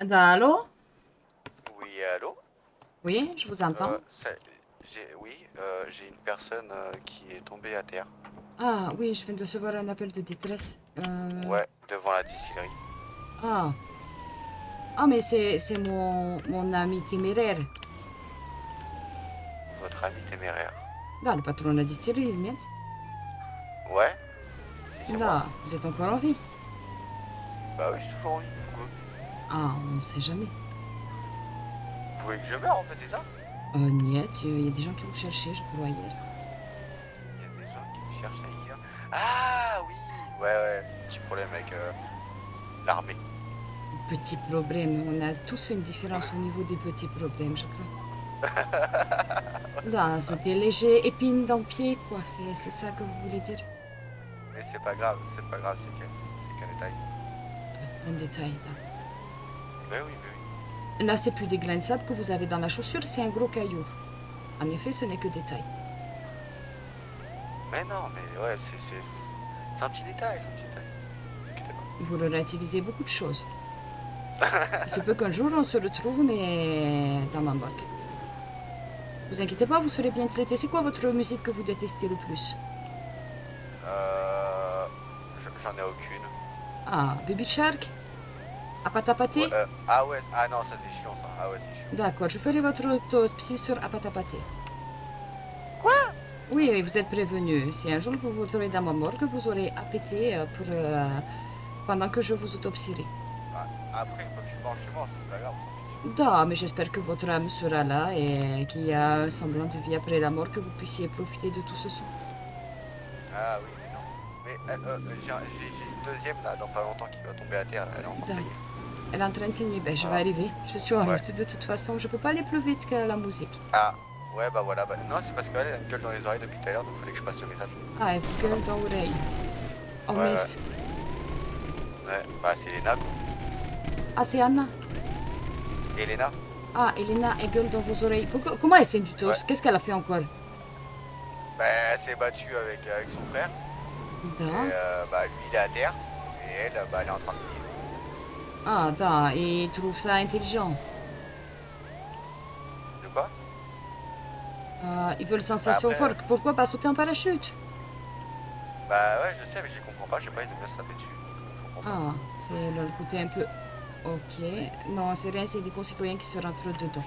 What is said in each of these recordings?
Allô? Oui, allô? Oui, je vous entends. J'ai une personne qui est tombée à terre. Ah oui, je viens de recevoir un appel de détresse. Ouais, devant la distillerie. Ah, ah mais c'est mon ami téméraire. Votre ami téméraire. Là, le patron de la distillerie, niet? Ouais? Si, c'est moi. Là, vous êtes encore en vie? Bah oui, je suis toujours en vie. Pourquoi? Ah, on ne sait jamais. Vous voulez que je meure en fait, c'est ça? Niet, il y a des gens qui vous cherchaient, je crois, hier. Il y a des gens qui me cherchaient hier. Ah oui! Ouais, petit problème avec l'armée. Petit problème, on a tous une différence au niveau des petits problèmes, je crois. Là, c'était léger, épine dans le pied, quoi. C'est ça que vous voulez dire? Mais c'est pas grave, c'est qu'un détail. Un détail, là. Mais oui. Là, c'est plus des grains de sable que vous avez dans la chaussure, c'est un gros caillou. En effet, ce n'est que détail. Mais non, mais ouais, c'est un petit détail, c'est un petit détail. Ne vous inquiétez pas. Vous relativisez beaucoup de choses. Il se peut qu'un jour on se retrouve, mais dans ma barque. Vous inquiétez pas, vous serez bien traité. C'est quoi votre musique que vous détestez le plus? J'en ai aucune. Ah, Baby Shark? Apatapaté? Ouais, ah ouais, ah non, ça c'est chiant ça. Ah ouais, c'est chiant. D'accord, je ferai votre autopsie sur Apatapaté. Quoi? Oui, oui, vous êtes prévenu. Si un jour vous vous retrouvez dans ma morgue, vous aurez à péter pendant que je vous autopsierai. Ah, après, une fois que je suis mort, c'est pas grave, on s'en fiche. Da, mais j'espère que votre âme sera là et qu'il y a un semblant de vie après la mort, que vous puissiez profiter de tout ce son. Ah oui, mais non. Mais j'ai une deuxième là, dans pas longtemps, qui va tomber à terre. Là, elle est en train de saigner. Elle est en train de saigner. Ben, je vais arriver. Je suis en route de toute façon. Je peux pas aller plus vite que la musique. Ah, ouais, bah voilà. Bah, non, c'est parce qu'elle a une gueule dans les oreilles depuis tout à l'heure, donc il fallait que je passe le message. Ah, elle vous gueule dans l'oreille. Oh, Ouais, mince. Ouais, bah c'est Elena quoi. Ah, c'est Anna. Elena? Ah, Elena, elle gueule dans vos oreilles. Comment elle saigne du torse? Ouais. Qu'est-ce qu'elle a fait encore? Bah, elle s'est battue avec son frère. Da. Et bah, lui il est à terre. Et elle, bah, elle est en train de saigner. Ah, da. Et il trouve ça intelligent. De quoi? Ils veulent Bah, sensation après, forte. Pourquoi pas sauter en parachute? bah ouais, je sais, mais je comprends pas. Je sais pas, ils aiment bien se taper dessus. Je comprends pas. Ah, c'est le côté un peu... Ok. Non, c'est rien, c'est des concitoyens qui se rentrent dedans.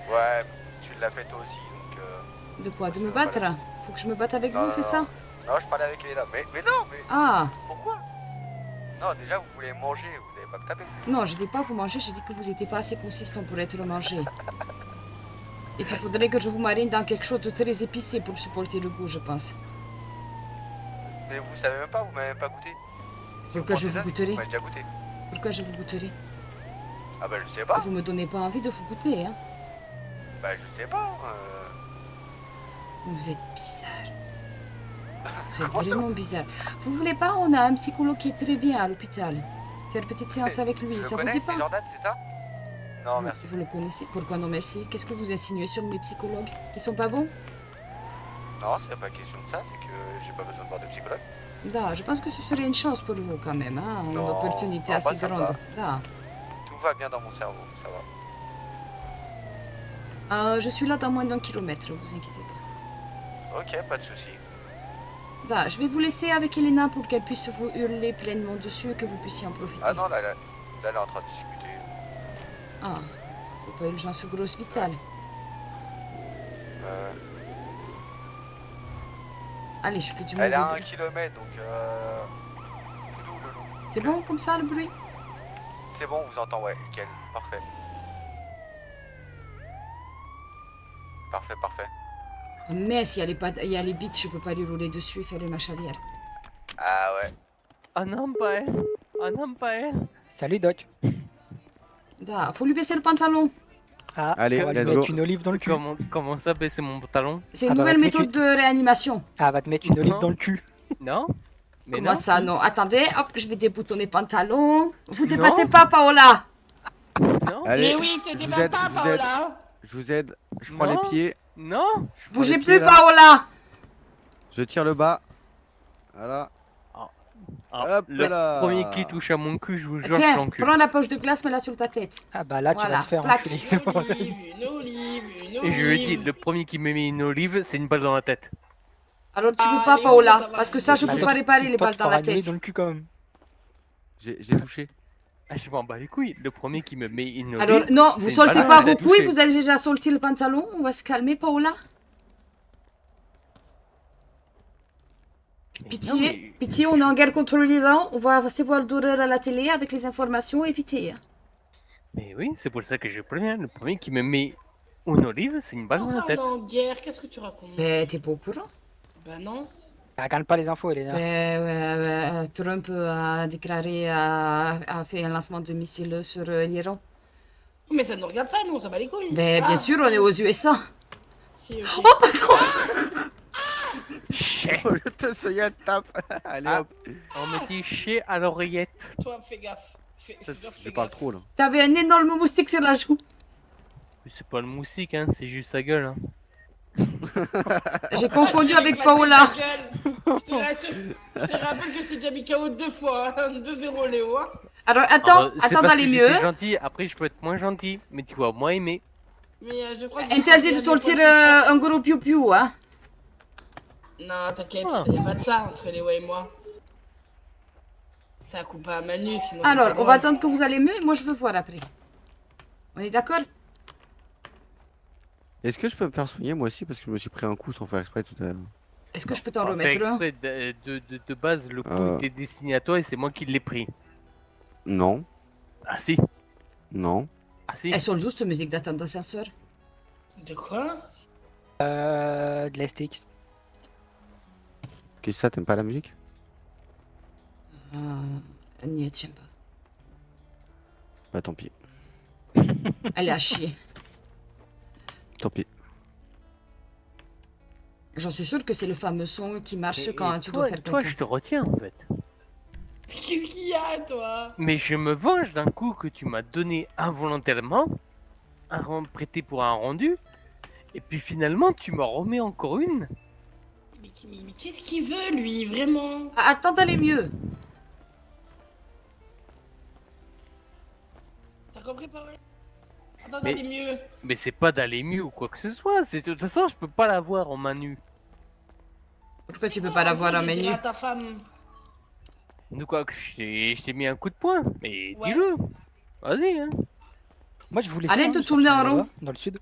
Ouais, tu l'as fait toi aussi, donc... De quoi? De me ça va pas battre? la- Faut que je me batte avec Non, vous, non, c'est non. ça? Non, je parlais avec Elena. Mais non, mais Ah, pourquoi? Non, déjà, vous voulez manger, vous avez pas me taper. non, je vais pas vous manger, j'ai dit que vous n'étiez pas assez consistant pour être mangé. Et puis il faudrait que je vous marine dans quelque chose de très épicé pour supporter le goût, je pense. Mais vous savez même pas, vous m'avez même pas goûté. Si Pourquoi je pensez vous ça, c'est que goûterai? vous m'avez déjà goûté. Pourquoi je vous goûterai? Ah bah je sais pas. Vous me donnez pas envie de vous goûter, hein? Bah je sais pas. Vous êtes bizarre. Vous êtes Comment ça? vraiment bizarre. Vous voulez pas? On a un psychologue qui est très bien à l'hôpital. Faire une petite séance avec Tu lui, le ça vous connais, dit c'est pas? Jordan, c'est ça? Non, merci. Vous le connaissez? Pourquoi non merci? Qu'est-ce que vous insinuez sur mes psychologues? Ils sont pas bons? Non, c'est pas question de ça, c'est que j'ai pas besoin de voir de psychologue. Da, je pense que ce serait une chance pour vous quand même, hein? Une Non, opportunité non, assez moi, ça me grande. va. Da. Tout va bien dans mon cerveau, ça va. Je suis là dans moins d'1 kilomètre, vous inquiétez pas. Ok, pas de soucis. Da, je vais vous laisser avec Elena pour qu'elle puisse vous hurler pleinement dessus et que vous puissiez en profiter. Ah non, là, elle est en train de discuter. Ah, faut pas urgence grosse vitale. Euh, Allez, je fais du elle est à mauvais 1 bruit. kilomètre, donc le loup. C'est bon comme ça le bruit? C'est bon, on vous entend, ouais, nickel, parfait. Parfait. Oh, mais s'il y a les bits, je peux pas lui rouler dessus et faire une marche arrière. Ah ouais. Oh non, pas elle. Oh non, pas elle. Salut Doc. Da, faut lui baisser le pantalon. Ah, Allez, on va lui let's mettre go. une olive dans le cul. Comment ça baisser mon pantalon? C'est une Ah bah, nouvelle va te méthode mettre de réanimation. Ah, va te mettre une olive Non. dans le cul. Non? Mais Comment non. ça, non? Attendez, hop, je vais déboutonner le pantalon. Vous Non. débattez pas, Paola. Non? Allez, Mais oui, te je vous débat aide, pas, je vous aide. Paola. Je vous aide. Je prends Non. les pieds. Non? Je prends Bougez les pieds, plus, là. Paola. Je tire le bas. Voilà. Alors, Hop le là. premier qui touche à mon cul, je vous jure, je Tiens, l'encule. prends la poche de glace, mets-la sur ta tête. Ah bah là, tu Voilà, vas te faire plaque. enculer. Une c'est bon. olive, une olive, une olive. Et je le dis, le premier qui me met une olive, c'est une balle dans la tête. Alors tu peux Ah, pas, Léo, Paola, ça va, parce que Léo. ça, je Bah, peux toi, pas réparer les toi, balles tu dans la t'auras une olive tête. dans le cul quand même. J'ai touché. Ah, je m'en bats les couilles. Le premier qui me met une olive. Alors, non, vous c'est une soltez balle pas dans la vos tête. couilles, vous avez déjà solté le pantalon. On va se calmer, Paola. Mais Pitié, non, mais- pitié, on est en guerre contre l'Iran. On va se voir d'horreur à la télé avec les informations, évitez. Mais oui, c'est pour ça que je préviens. Le premier qui me met une olive, c'est une balle Comment dans la ça, tête. on est en guerre? Qu'est-ce que tu racontes? Ben, t'es pas au courant. Bah non. Regarde pas les infos, Elena. Trump a déclaré, a fait un lancement de missiles sur l'Iran. Mais ça ne nous regarde pas, nous, on s'en bat les couilles. Ben, bien Ah, sûr, on est aux USA. si, ok. Oh, pardon! Chais. Au lieu de te soigner, elle tape. Allez Ah. hop. On me dit chier à l'oreillette. Toi, fais gaffe. Ça, Genre, fais je parle gaffe. trop là. T'avais un énorme moustique sur la joue. Mais c'est pas le moustique, hein, c'est juste sa gueule. Hein. J'ai confondu Ah, avec éclaté Paola. ta gueule. Je te rappelle que je t'ai déjà mis KO 2 fois. Hein. 2-0, Léo. Hein. Alors, attends, C'est attends parce d'aller que mieux. j'étais gentil, après je peux être moins gentil, mais tu vas moins aimer. Mais je crois que Interdit de sortir un gros piou-piou, hein. Non, t'inquiète, Ah. y a pas de ça entre Léo et moi. Ça coupe pas à Manu, sinon. c'est Alors, pas on va drôle. attendre que vous allez mieux. Moi, je veux voir après. On est d'accord? Est-ce que je peux me faire soigner moi aussi parce que je me suis pris un coup sans faire exprès tout à l'heure. Est-ce que je peux t'en Enfin, fait remettre un? exprès, de base, le coup Euh. était destiné à toi et c'est moi qui l'ai pris. Non, Ah si, non. ah si. Elles sont douces, cette musique d'attente d'ascenseur. De quoi? De la STX. Qu'est-ce que ça, t'aimes pas la musique? Niet, j'aime pas. Bah tant pis. Elle est à chier. Tant pis. J'en suis sûre que c'est le fameux son qui marche Et- quand et tu toi, dois faire toi, caca. je te retiens en fait. Qu'est-ce qu'il y a, toi? Mais je me venge d'un coup que tu m'as donné involontairement, prêté pour un rendu, et puis finalement tu m'en remets encore une. Mais qu'est-ce qu'il veut, lui, vraiment? Ah, attends d'aller mieux. T'as compris, Paola? Attends, Mais- d'aller mieux. Mais c'est pas d'aller mieux ou quoi que ce soit, c'est de toute façon je peux pas l'avoir en main nue. Pourquoi tu peux pas l'avoir en Je vais dire menu? à ta femme. De quoi que je t'ai mis un coup de poing, mais Ouais. dis-le. Vas-y, hein. Moi, je vous laisse. Arrête de tourner en rond. Dans le sud.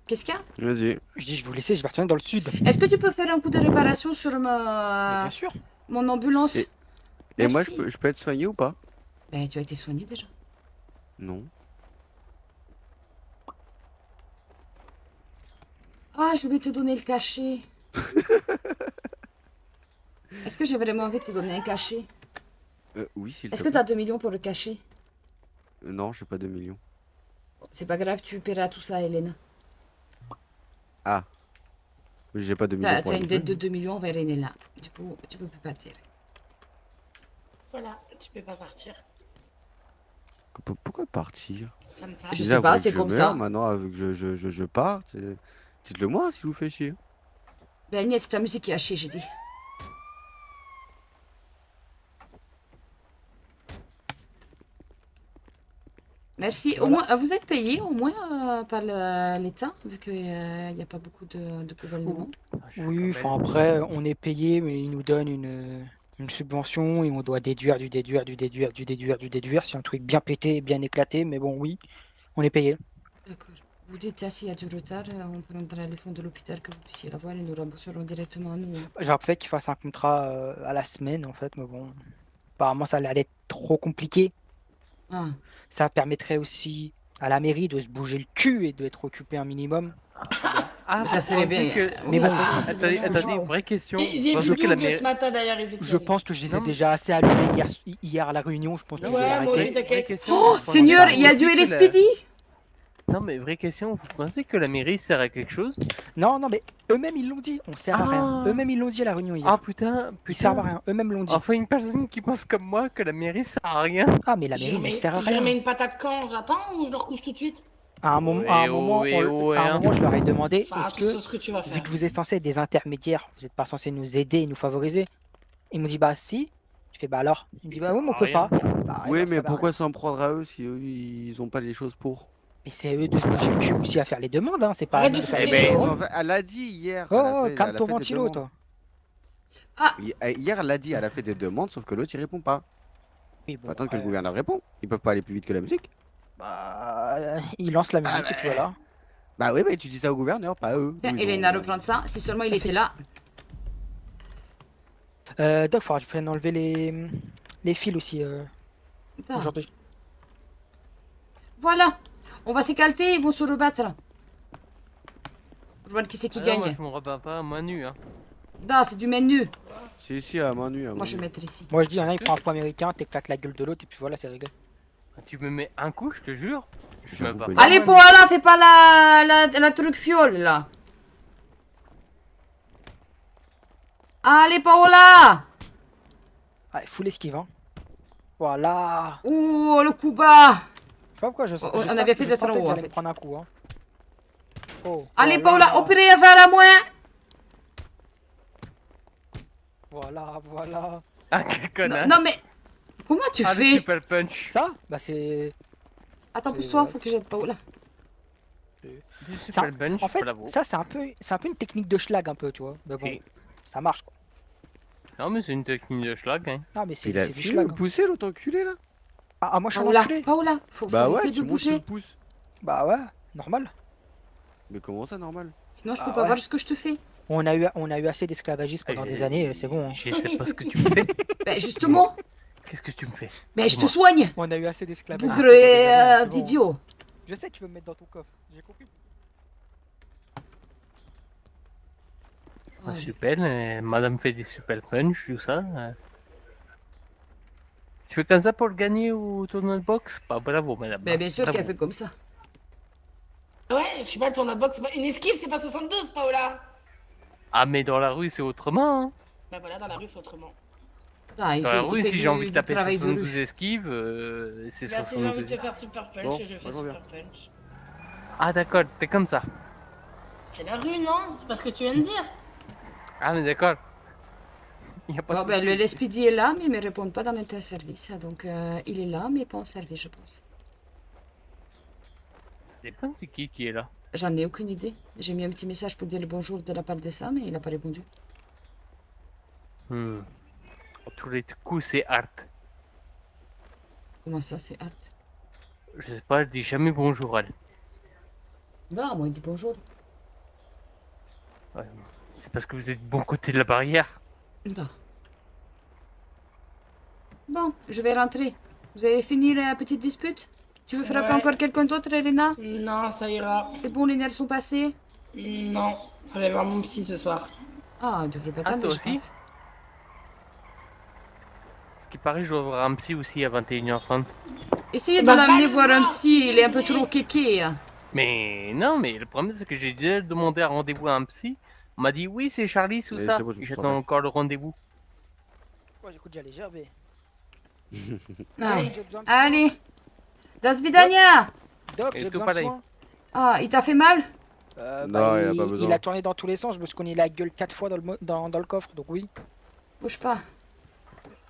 Qu'est-ce qu'il y a? Vas-y. Je dis, je vous laisse, je vais retourner dans le sud. Est-ce que tu peux faire un coup de réparation sur Mais bien sûr. mon ambulance? Et moi, Merci. je peux être soigné ou pas? Ben, tu as été soigné déjà. Non. Ah, je voulais te donner le cachet. Est-ce que j'ai vraiment envie de te donner un cachet? Oui, s'il Est-ce te que tu as plaît. 2 millions pour le cachet? Non, j'ai pas 2 millions. C'est pas grave, tu paieras tout ça, Elena. Ah. J'ai pas 2 millions pour T'as la une dette mutuelle. de 2 millions envers Elena. Du coup, tu peux plus partir. Voilà, tu peux pas partir. Pourquoi partir? Ça me Je fâche. sais Déjà, vous pas, voulez c'est que je comme meure, ça. Maintenant, que je parte. Dites-le moi si je vous fais chier. Ben, Agnès, c'est ta musique qui a chier, j'ai dit. Merci. Au Voilà. moins, vous êtes payé au moins par l'État, vu qu'il n'y a pas beaucoup de gouvernement. Oui, enfin après, on est payé, mais ils nous donnent une subvention et on doit déduire du déduire, du déduire, du déduire, du déduire. C'est un truc bien pété, bien éclaté, mais bon, oui, on est payé. D'accord. Vous dites, ah, s'il y a du retard, on prendra les fonds de l'hôpital que vous puissiez l'avoir et nous rembourserons directement à nous. Hein. J'aurais fait qu'ils fassent un contrat à la semaine, en fait, mais bon, apparemment, ça a l'air d'être trop compliqué. Ah. Ça permettrait aussi à la mairie de se bouger le cul et d'être occupé un minimum. Ah, Mais ça vous serait pensez bien. que- Mais bon, c'est attendez, vraiment attendez, genre. vraie question. Ils Vous étaient pensez que la que mairie- ce matin, d'ailleurs, ils étaient. Je pense que je les ai Non, mais- déjà assez allumés hier à la réunion. Je pense que je vais Ouais, moi aussi, arrêter. t'inquiète. Oh, vous Seigneur, pensez il y a aussi du que la- LSPD. Non, mais vraie question, vous pensez que la mairie sert à quelque chose? Non, non, mais eux-mêmes ils l'ont dit. On sert à rien. Ah. Eux-mêmes ils l'ont dit à la réunion hier. Ah putain, Ils servent à putain. rien. Eux-mêmes l'ont dit. Enfin, une personne qui pense comme moi que la mairie sert à rien. Ah, mais la mairie ne sert à Je remets rien. une patate quand? J'attends ou je leur couche tout de suite? À un moment, Eh oh, je leur ai demandé Enfin, est-ce tu sais que, ce que tu vas vu faire. que vous êtes censé être des intermédiaires, vous n'êtes pas censé nous aider et nous favoriser. Ils m'ont dit bah si. Je fais bah alors. Il me dit Et bah ça oui, mais on sert à peut rien. pas. Bah, Oui, alors, mais ça va pourquoi rien. s'en prendre à eux si eux, ils ont pas les choses pour? Mais c'est à eux de se bouger le cul aussi à faire les demandes, hein. C'est pas à Arrête nous de de faire Eh les souffler, ben, Léo. demandes. elle a dit hier, Oh, calme elle a ton fait des ventilo, demandes. toi. Hier, elle l'a dit, elle a fait des demandes, sauf que l'autre, il répond pas. Oui, Faut bon, attendre que le après, gouverneur réponde. Ils peuvent pas aller plus vite que la musique. bah, il lance la musique et puis voilà. Bah oui, mais tu dis ça au gouverneur, pas à eux. Tiens, Eux, ils Elena, ont- reprendre ça. Si seulement il Ça était fait- là. Doc, faudra que je vienne enlever les fils aussi Ah. aujourd'hui. Voilà. On va s'écalter, ils vont se rebattre. Pour voir qui c'est qui Ah non, gagne. moi je me rebats pas à main nue. Hein. Ah, c'est du menu. Si, à main nue, à Moi, main je vais nue. mettre ici. Moi je dis, il y en a, il prend un coup américain, t'éclates la gueule de l'autre et puis voilà, c'est réglé. Tu me mets un coup, je te jure. Je me J'avoue bats que- pas. Allez, moi, Paola, fais pas la truc fiole, là. Allez, Paola. Allez, full esquive, hein. Voilà. Oh, le coup bas. Je sais pas pourquoi je, On avait fait je d'être en sentais haut, que en j'allais fait. me prendre un coup, hein. Oh, Allez, voilà. Paola, opérez vers à moi. Voilà. Ah, quel Non, connasse. non, mais comment tu Ah, le fais? super punch. Ça, bah c'est... Attends, pousse-toi, faut que j'aide Paola. Du super punch, En fait, bravo. ça c'est un peu une technique de schlag un peu, tu vois. Mais bon, Si. ça marche quoi. Non, mais c'est une technique de schlag. Hein. Non mais c'est Il a du fini de schlag. me Hein. pousser l'autre enculé là. Ah, moi je suis un Paola, enculé. Paola, faut Bah arrêter ouais, de tu montes, tu le bouger. pousses. Bah ouais, normal. Mais comment ça, normal? Sinon, je Ah peux pas ouais. voir ce que je te fais. On a eu assez d'esclavagisme pendant des années, c'est bon. Hein. Je sais pas ce que tu me fais. Ben, justement, Qu'est-ce que tu me fais? ben, je te Dis-moi. soigne. On a eu assez d'esclavagisme. Bougre pendant des années, c'est bon. d'idiot. Je sais que tu veux me mettre dans ton coffre, j'ai compris. Ah, super, madame fait des super punch, tout ça. Tu fais comme ça pour le gagner au tournoi de boxe? Pas bravo, madame. Ben, bien sûr Bravo. qu'elle fait comme ça. Ouais, je sais pas, le tournoi de boxe, c'est pas... une esquive, c'est pas 72, Paola. Ah, mais dans la rue, c'est autrement. Hein. Bah voilà, dans la rue, c'est autrement. Ah, il Dans la fait, rue, il fait si du, j'ai envie de du taper travail de 72 rue. esquives, c'est Là, si j'ai envie de 72. te faire super punch, Bon, je fais moi, je super punch. Ah, d'accord, t'es comme ça. C'est la rue, non? C'est pas ce que tu viens de dire. Ah, mais d'accord. Y a pas Bon, de ben, souci. le Speedy est là, mais il me répond pas dans l'interservice. Donc, il est là, mais pas en service, je pense. Ça dépend c'est qui est là. J'en ai aucune idée. J'ai mis un petit message pour dire le bonjour de la part de ça, mais il a pas répondu. Hmm. Tous les coups, c'est Art. Comment ça, c'est hâte? Je sais pas, elle dit jamais bonjour, elle. Non, moi, il dit bonjour. Ouais. C'est parce que vous êtes de bon côté de la barrière. Non. Bon, je vais rentrer. Vous avez fini la petite dispute? Tu veux frapper Ouais. encore quelqu'un d'autre, Elena? Non, ça ira. C'est bon, les nerfs sont passés? Non, fallait voir mon psy ce soir. Ah, il devrait pas Ah, tarder, toi je aussi? pense. Ce qui paraît, je dois avoir un psy aussi à 21h30. Essayez de Bah, l'amener va le voir un voir, psy, il est un peu s'il te trop plaît. kéké. Mais non, mais le problème, c'est que j'ai déjà demandé un rendez-vous à un psy. On m'a dit oui, c'est Charlie, tout Mais ça. c'est bon, je me sens J'attends bien. encore le rendez-vous. Moi j'écoute déjà les gerbés. Ah. J'ai besoin de Allez, das vidania. Doc, Et j'ai tout besoin pareil. de soins. Ah, il t'a fait mal? Non, il a pas besoin. Il a tourné dans tous les sens, je me suis cogné la gueule 4 fois dans le coffre, donc oui. Bouge pas.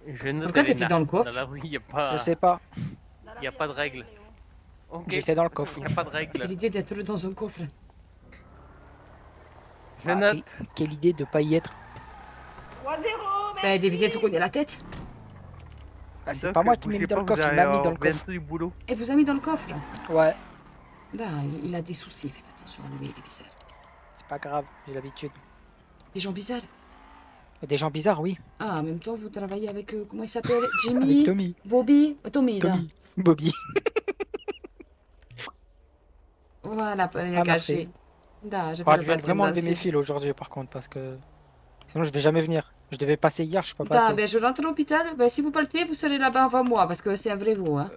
Je note Pourquoi t'étais Elena. dans le coffre? Dans la rue, il n'y a, pas... Je sais pas, y a pas de règle. Ok. j'étais dans le coffre. Il n'y a pas de règle. L'idée d'être dans un coffre. Je note. Quelle idée de pas y être. Ben, des visites se connaît la tête. Bah, c'est Donc, pas moi qui m'ai bougez mis dans pas, le coffre, vous il m'a allez mis dans le avoir coffre. bientôt du boulot. Et vous a mis dans le coffre? Ouais, Bah, il a des soucis, faites attention à lui, il est bizarre. c'est pas grave, j'ai l'habitude. Des gens bizarres? Des gens bizarres, oui. Ah, en même temps, vous travaillez avec, comment il s'appelle? Avec Jimmy? Tommy. Bobby? Tommy, là. Tommy. Bobby. Voilà, il a Ah, caché. Da, j'ai Ah, pas je viens de vraiment enlever mes fils aujourd'hui par contre parce que sinon je vais jamais venir. Je devais passer hier, je suis pas Da, passé. ben, je rentre à l'hôpital. Ben, si vous partez, vous serez là-bas avant moi, parce que c'est un vrai vous, hein.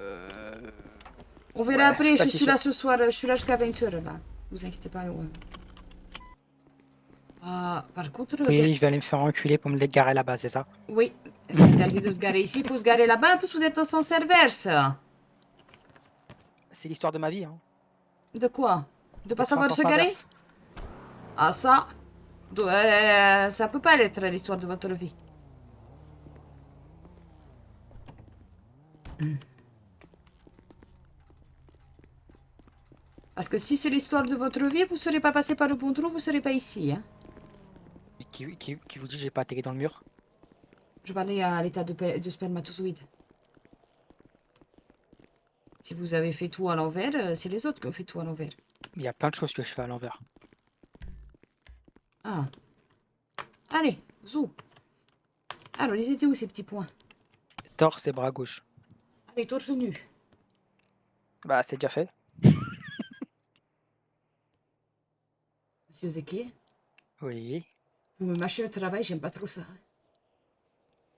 On verra Ouais, après, je suis je pas si suis là sûr. ce soir, je suis là jusqu'à 20h, là. Vous inquiétez pas, ouais. Ah, par contre, Oui, je vais aller me faire enculer pour me les garer là-bas, c'est ça? oui, c'est interdit de se garer ici, il faut se garer là-bas, en plus vous êtes au sens inverse. C'est l'histoire de ma vie, hein. De quoi? De pas D'être en savoir sens se garer? inverse. Ah, ça peut pas être l'histoire de votre vie. Parce que si c'est l'histoire de votre vie, vous ne serez pas passé par le bon trou, vous ne serez pas ici. Hein. Et qui vous dit que j'ai pas atterri dans le mur? Je parlais à l'état de spermatozoïde. Si vous avez fait tout à l'envers, c'est les autres qui ont fait tout à l'envers. Il y a plein de choses que je fais à l'envers. Ah. Allez, zou. Alors, ils étaient où ces petits points? Torse et bras gauche. Allez, torse nu. Bah, c'est déjà fait. Monsieur Zeki, Oui. vous me mâchez le travail, j'aime pas trop ça.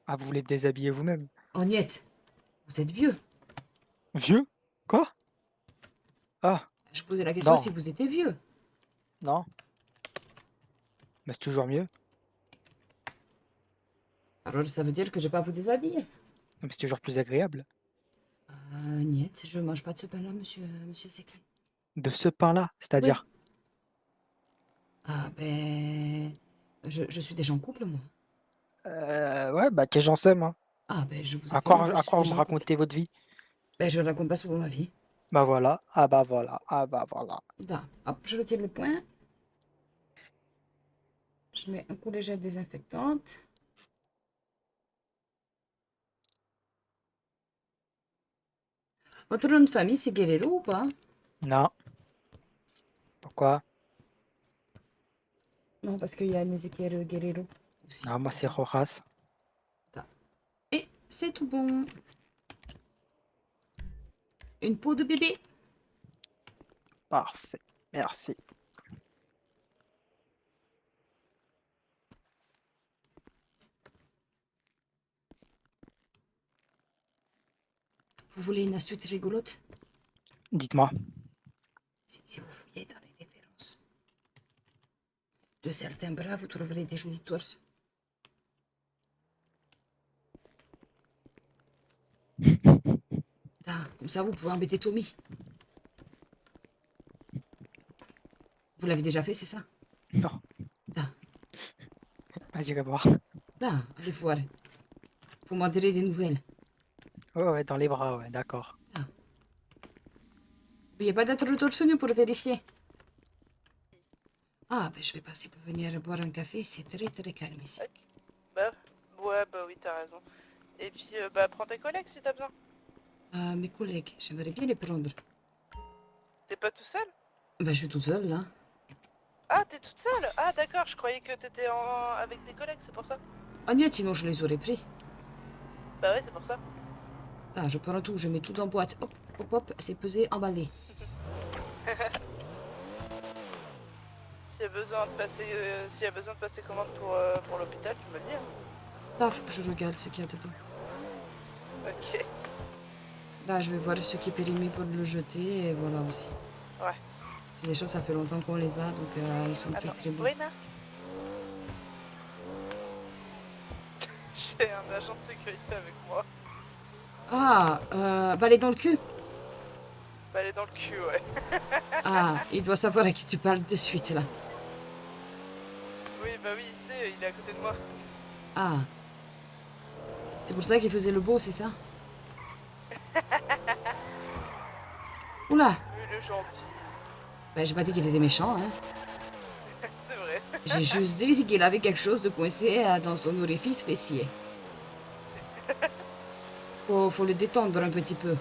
Ah, vous voulez me déshabiller vous-même? Oh, niette. Vous êtes vieux. Vieux? Quoi? Ah, Je posais la question Non. si vous étiez vieux. non. Mais c'est toujours mieux. Alors, ça veut dire que je vais pas vous déshabiller. Mais c'est toujours plus agréable. Niette, je mange pas de ce pain-là, monsieur Zeki. De ce pain-là, c'est-à-dire? Ah, ben... Je suis déjà en couple, moi. Ouais, bah, qu'est-ce que j'en sais, moi? Ah, ben, je vous À affirme quoi, que à je suis quoi vous déjà me en couple. racontez votre vie? Ben, je raconte pas souvent ma vie. Bah voilà, ah bah voilà, ah bah voilà. Là, hop, je retire le point. Je mets un coup de jet désinfectante. Votre nom de famille, c'est Guerrero ou pas? Non. Pourquoi? Non, parce qu'il y a Ezequiel Guerrero aussi. Non, moi c'est Rojas. Et c'est tout bon. Une peau de bébé. Parfait, merci. Vous voulez une astuce rigolote? Dites-moi. Si vous fouillez dans les références de certains bras, vous trouverez des jolis torses. Ah, comme ça, vous pouvez embêter Tommy. Vous l'avez déjà fait, c'est ça? Non. Ah. Ah, j'irai voir. Ah, allez voir. Faut m'en donner des nouvelles. Ouais, ouais, dans les bras, ouais, d'accord. N'oubliez pas d'être le torse nu pour vérifier. Ah, ben je vais passer pour venir boire un café. C'est très très calme ici. Bah, ouais, bah oui, t'as raison. Et puis, bah, prends tes collègues si t'as besoin. Mes collègues, j'aimerais bien les prendre. T'es pas tout seul? Ben, je suis toute seule, là. Ah, t'es toute seule? Ah, d'accord, je croyais que t'étais avec des collègues, c'est pour ça. Ah, niet, sinon je les aurais pris. Bah ouais, c'est pour ça. Ah, je prends tout, je mets tout en boîte. Hop, hop, hop, c'est pesé, emballé. S'il y a besoin de passer commande pour l'hôpital, tu me le dis. Hein. Paf, je regarde ce qu'il y a dedans. Ok. Là, je vais voir ce qui est périmé pour le jeter, et voilà aussi. Ouais. C'est des choses, ça fait longtemps qu'on les a, donc ils sont plus Attends, très bons. oui, Marc. J'ai un agent de sécurité avec moi. Ah, balai dans le cul. Bah, elle est dans le cul, ouais. Ah, il doit savoir à qui tu parles de suite, là. Oui, bah oui, il est à côté de moi. Ah. C'est pour ça qu'il faisait le beau, c'est ça? Oula. Lui, il est gentil. Ben, j'ai pas dit qu'il était méchant, hein. C'est vrai. J'ai juste dit qu'il avait quelque chose de coincé dans son orifice fessier. Faut le détendre un petit peu. Hop,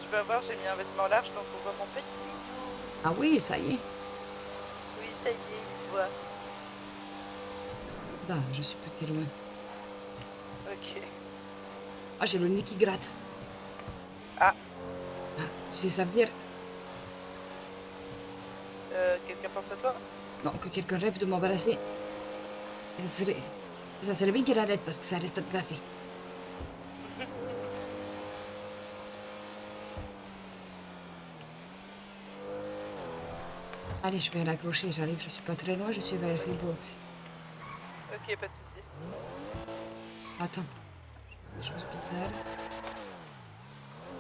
tu vas voir, j'ai mis un vêtement large, donc on voit mon petit bidou. Ah oui, ça y est. Oui, ça y est, il voit. Ah, je suis petit loin. Ok. Ah, j'ai le nez qui gratte. Ah. Ah, tu sais, ça veut dire... Quelqu'un pense à toi? Non, que quelqu'un rêve de m'embarrasser. Ça serait bien qu'il arrête parce que ça arrête pas de gratter. Allez, je vais raccrocher, j'arrive, je suis pas très loin, je suis vers le Freebox. Ok, pas de soucis. Attends, des choses bizarres.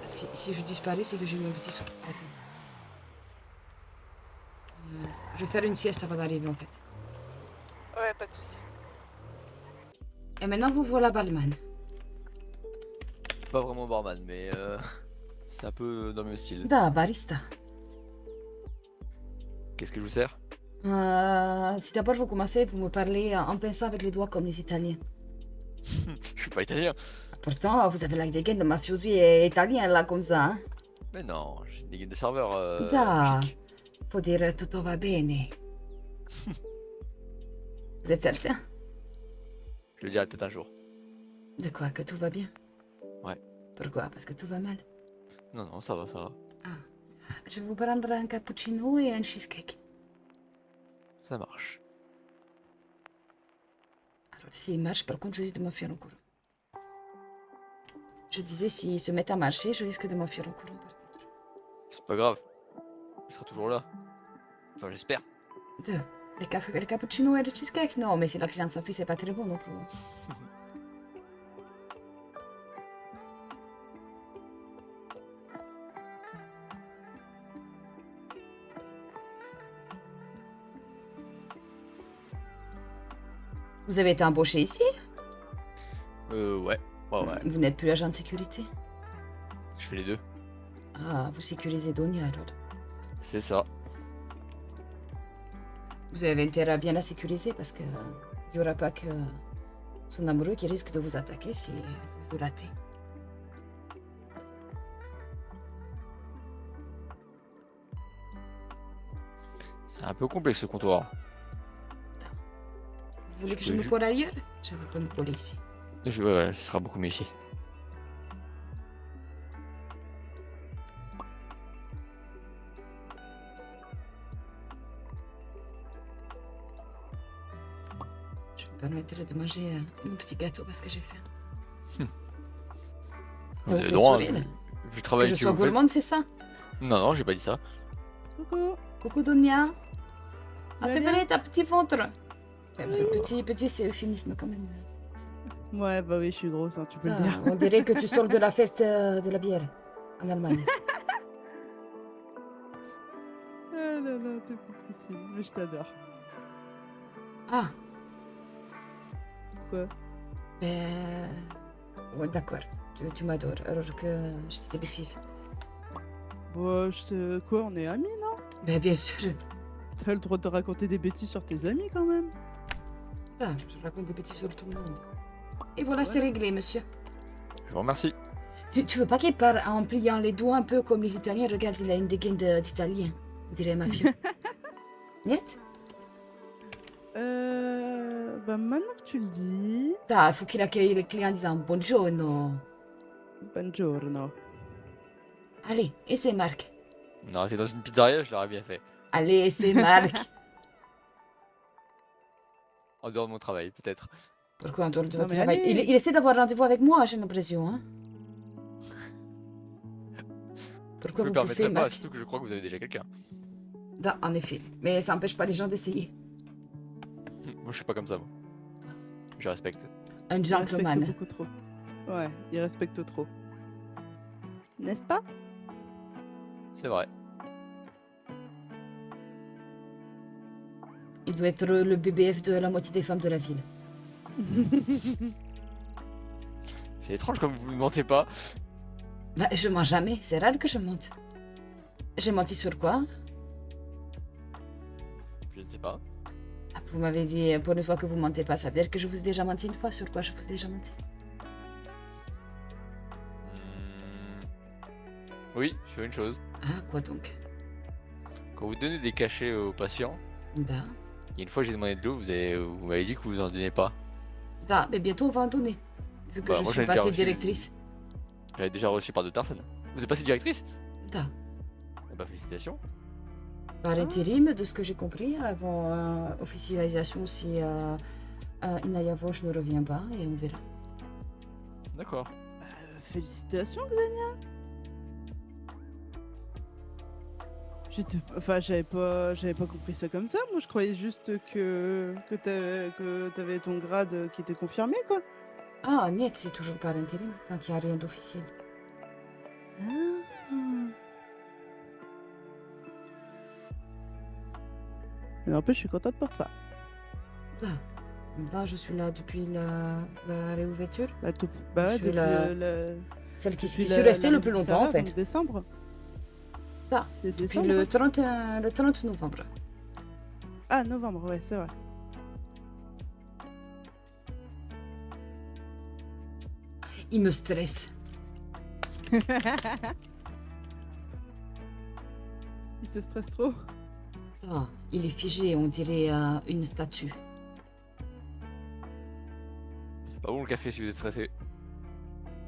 Si je disparais, c'est que j'ai eu un petit saut. Attends. Je vais faire une sieste avant d'arriver en fait. Ouais, pas de soucis. Et maintenant, vous voilà barman. Pas vraiment barman, mais c'est un peu dans le même style. Da, barista. Qu'est-ce que je vous sers? Si d'abord vous commencez, vous me parlez en pinçant avec les doigts comme les Italiens. Je suis pas italien. Pourtant, vous avez la dégaine de mafiosi et italien là comme ça. Hein? Mais non, j'ai des guides de serveurs. Da, chic. faut dire tutto va bene. Vous êtes certain? Je le dirai peut-être un jour. De quoi? Que tout va bien? Ouais. Pourquoi? Parce que tout va mal. Non, non, ça va, ça va. Je vais vous prendre un cappuccino et un cheesecake. Ça marche. Alors, s'il marche, par contre, je risque de m'enfuir en courant. Je disais, s'ils se mettent à marcher, je risque de m'enfuir en courant, par contre. C'est pas grave. Il sera toujours là. Enfin, j'espère. Deux. Les cappuccinos et le cheesecake? Non, mais si la cliente s'enfuit, c'est pas très bon non plus. Vous avez été embauché ici? Ouais. Ouais, ouais. Vous n'êtes plus agent de sécurité? Je fais les deux. Ah, vous sécurisez Donia alors. C'est ça. Vous avez intérêt à bien la sécuriser parce que il n'y aura pas que son amoureux qui risque de vous attaquer si vous vous ratez. C'est un peu complexe ce comptoir. Vous voulez que Je je peux me ju- colle ailleurs? Je vais pas me coller ici. Ouais, ce sera beaucoup mieux ici. Je me permettrai de manger un petit gâteau parce que j'ai faim. Vous vous avez fait le droit, sourire. vu le Que travail je que sois vous faites. gourmande, c'est ça? Non, non, j'ai pas dit ça. Coucou. Coucou Donia. Ah, vas c'est bien? vrai, t'as petit ventre. Enfin, petit, c'est euphémisme quand même. Ouais, bah oui, je suis grosse, hein, tu peux le dire. On dirait que tu sors de la fête de la bière en Allemagne. Ah là là, t'es pas possible, mais je t'adore. Ah, Quoi? ben... Ouais, d'accord. Tu m'adores, alors que je dis des bêtises. Bon, quoi, on est amis, non? Ben, bien sûr. T'as le droit de raconter des bêtises sur tes amis quand même. Ah, je raconte des bêtises sur tout le monde. Et voilà, Ouais. c'est réglé, monsieur. Je vous remercie. Tu veux pas qu'il parle en pliant les doigts un peu comme les Italiens? Regarde, il a une dégaine d'italien. On dirait un mafieux. Niet? Bah maintenant que tu le dis... Ah, il faut qu'il accueille les clients en disant buongiorno. Buongiorno. Allez, et c'est Marc. Non, c'est dans une pizzeria, je l'aurais bien fait. Allez, c'est Marc. En dehors de mon travail, peut-être. Pourquoi on doit le Non, mais travail? allez. Il essaie d'avoir rendez-vous avec moi, j'ai l'impression. Hein? Pourquoi Je vous me bouffez, permettrai pas, Marc? surtout que je crois que vous avez déjà quelqu'un. Da, en effet. Mais ça n'empêche pas les gens d'essayer. Moi, je suis pas comme ça, moi. Je respecte. Un Il respecte gentleman. beaucoup trop. Ouais, il respecte trop. N'est-ce pas? C'est vrai. Il doit être le BBF de la moitié des femmes de la ville. C'est étrange comme vous ne mentez pas. Bah, je mens jamais, c'est rare que je mente. J'ai menti sur quoi? Je ne sais pas. Ah, vous m'avez dit pour une fois que vous mentez pas, ça veut dire que je vous ai déjà menti une fois. Sur quoi je vous ai déjà menti? Hmm. Oui, sur une chose. Ah, quoi donc? Quand vous donnez des cachets aux patients, Da. il y a une fois j'ai demandé de l'eau, vous m'avez dit que vous en donnez pas. Da, mais bientôt on va en donner. Vu que Bah, je moi, suis j'en ai déjà passée reçu. directrice. J'avais déjà reçu par d'autres personnes. Vous êtes passé directrice? Da. Eh bah félicitations. Par intérim, de ce que j'ai compris, avant officialisation, si Inaya Vosh ne revient pas, et on verra. D'accord. Félicitations, Xenia. J'avais pas compris ça comme ça. Moi, je croyais juste que t'avais ton grade qui était confirmé, quoi. Ah, niet, c'est toujours par intérim, tant qu'il n'y a rien d'officiel. Ah. Mais n'empêche, je suis contente pour toi. Da. En même temps, je suis là depuis la réouverture. Bah, Je ouais, suis depuis Celle qui depuis suis restée le plus longtemps, en fait. donc décembre. Pas. C'est Depuis décembre. le 30 novembre. Ah, novembre, ouais, c'est vrai. Il me stresse. Il te stresse trop? Ah, il est figé, on dirait une statue. C'est pas bon le café si vous êtes stressé.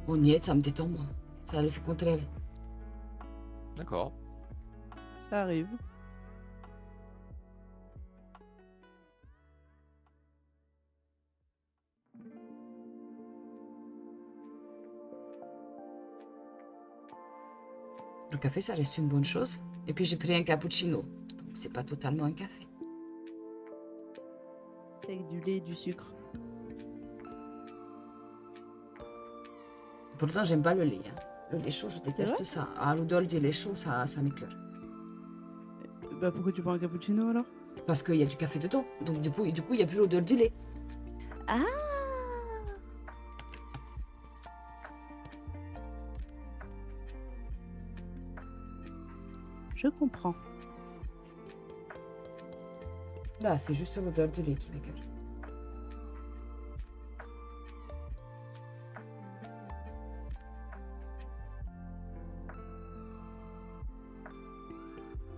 On y est, ça me détend, moi. Ça a l'effet contraire. D'accord. Ça arrive. Le café, ça reste une bonne chose. Et puis j'ai pris un cappuccino. Donc c'est pas totalement un café. Avec du lait et du sucre. Pourtant, j'aime pas le lait. Hein. Le lait chaud, je déteste vrai ça. Ah, l'odeur du lait chaud, ça m'écoeure. Bah pourquoi tu prends un cappuccino alors? Parce qu'il y a du café dedans. Donc du coup, il n'y a plus l'odeur du lait. Ah! Je comprends. Là, c'est juste l'odeur du lait qui m'écoeure.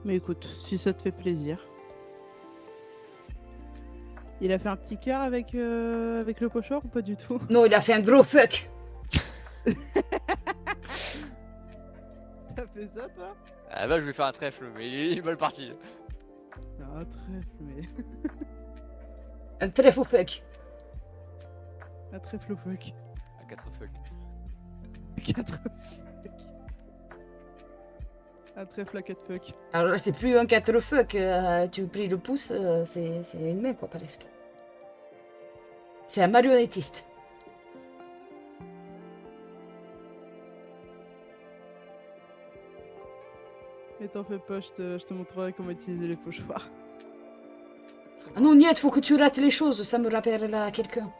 Mais écoute, si ça te fait plaisir. Il a fait un petit cœur avec le pochoir ou pas du tout? Non, il a fait un gros fuck. T'as fait ça toi? Ah bah je vais faire un trèfle, mais il est mal parti. Un trèfle, mais. Un très faux fuck. Un trèfle au fuck. À 4 fuck. 4 fuck. Un trèfle à 4 fuck. Alors là, c'est plus un 4 fuck. Tu pries le pouce, c'est une main, quoi, presque. C'est un marionnettiste. Mais t'en fais pas, je te montrerai comment utiliser les pochoirs. Ah non, Niet, faut que tu rates les choses. Ça me rappelle à quelqu'un.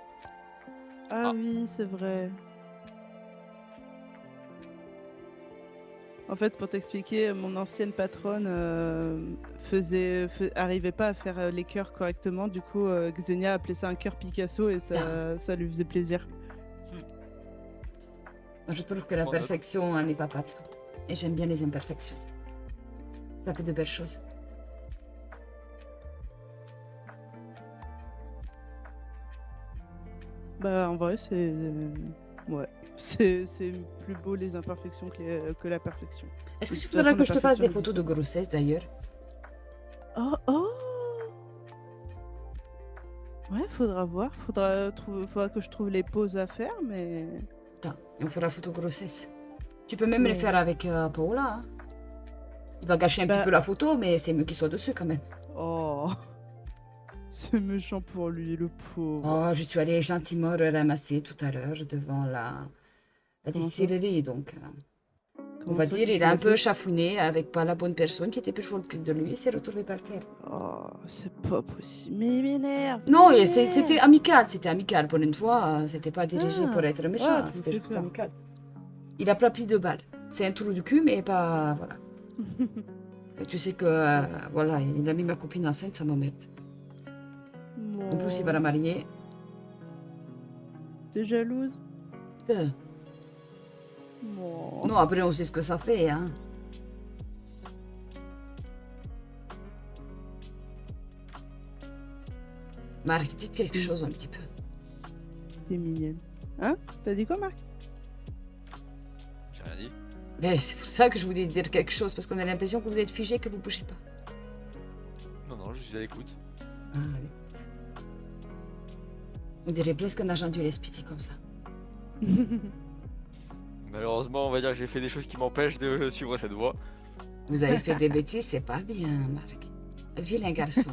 Ah Ah. oui, c'est vrai. En fait, pour t'expliquer, mon ancienne patronne arrivait pas à faire les cœurs correctement. Du coup, Xenia appelait ça un cœur Picasso et ça lui faisait plaisir. Moi, je trouve que la Prends note. perfection n'est pas partout. Et j'aime bien les imperfections. Ça fait de belles choses. Bah, en vrai, c'est. Ouais. C'est plus beau les imperfections que la perfection. Est-ce que De tu toute voudrais façon, que la je te fasse des perfection photos de grossesse, d'ailleurs? Oh, oh! Ouais, faudra voir. Faudra que je trouve les poses à faire, mais. Attends, et on fera photo grossesse. Tu peux même les Ouais. faire avec Paola. Hein. Il va gâcher un petit Bah- peu la photo, mais c'est mieux qu'il soit dessus quand même. Oh! C'est méchant pour lui, le pauvre. Oh, je suis allée gentiment le ramasser tout à l'heure devant la ça distillerie, donc on Comment va ça, dire qu'est-ce il qu'il a a un peu fait? chafouiné avec pas la bonne personne qui était plus forte que de lui et s'est retrouvé par terre. Oh, c'est pas possible. Mais il m'énerve! Non, il et c'était amical pour une fois, c'était pas dirigé Ah, pour être méchant, ouais, tu me c'était fais juste peur. amical. Il a pas pris de balles. C'est un trou du cul, mais pas. Voilà. Et tu sais que, voilà, il a mis ma copine enceinte, ça m'emmerde. En plus, il va la marier. T'es jalouse? Euh, Oh. Non, après, on sait ce que ça fait, hein. Marc, dites quelque chose un petit peu. T'es mignonne. Hein? T'as dit quoi, Marc? J'ai rien dit. Mais c'est pour ça que je voulais dire quelque chose, parce qu'on a l'impression que vous êtes figé, que vous bougez pas. Non, non, je suis à l'écoute. Ah, écoute. On dirait presque un agent du LSPT comme ça. Malheureusement, on va dire que j'ai fait des choses qui m'empêchent de suivre cette voie. Vous avez fait des bêtises, c'est pas bien, Marc. Vilain garçon.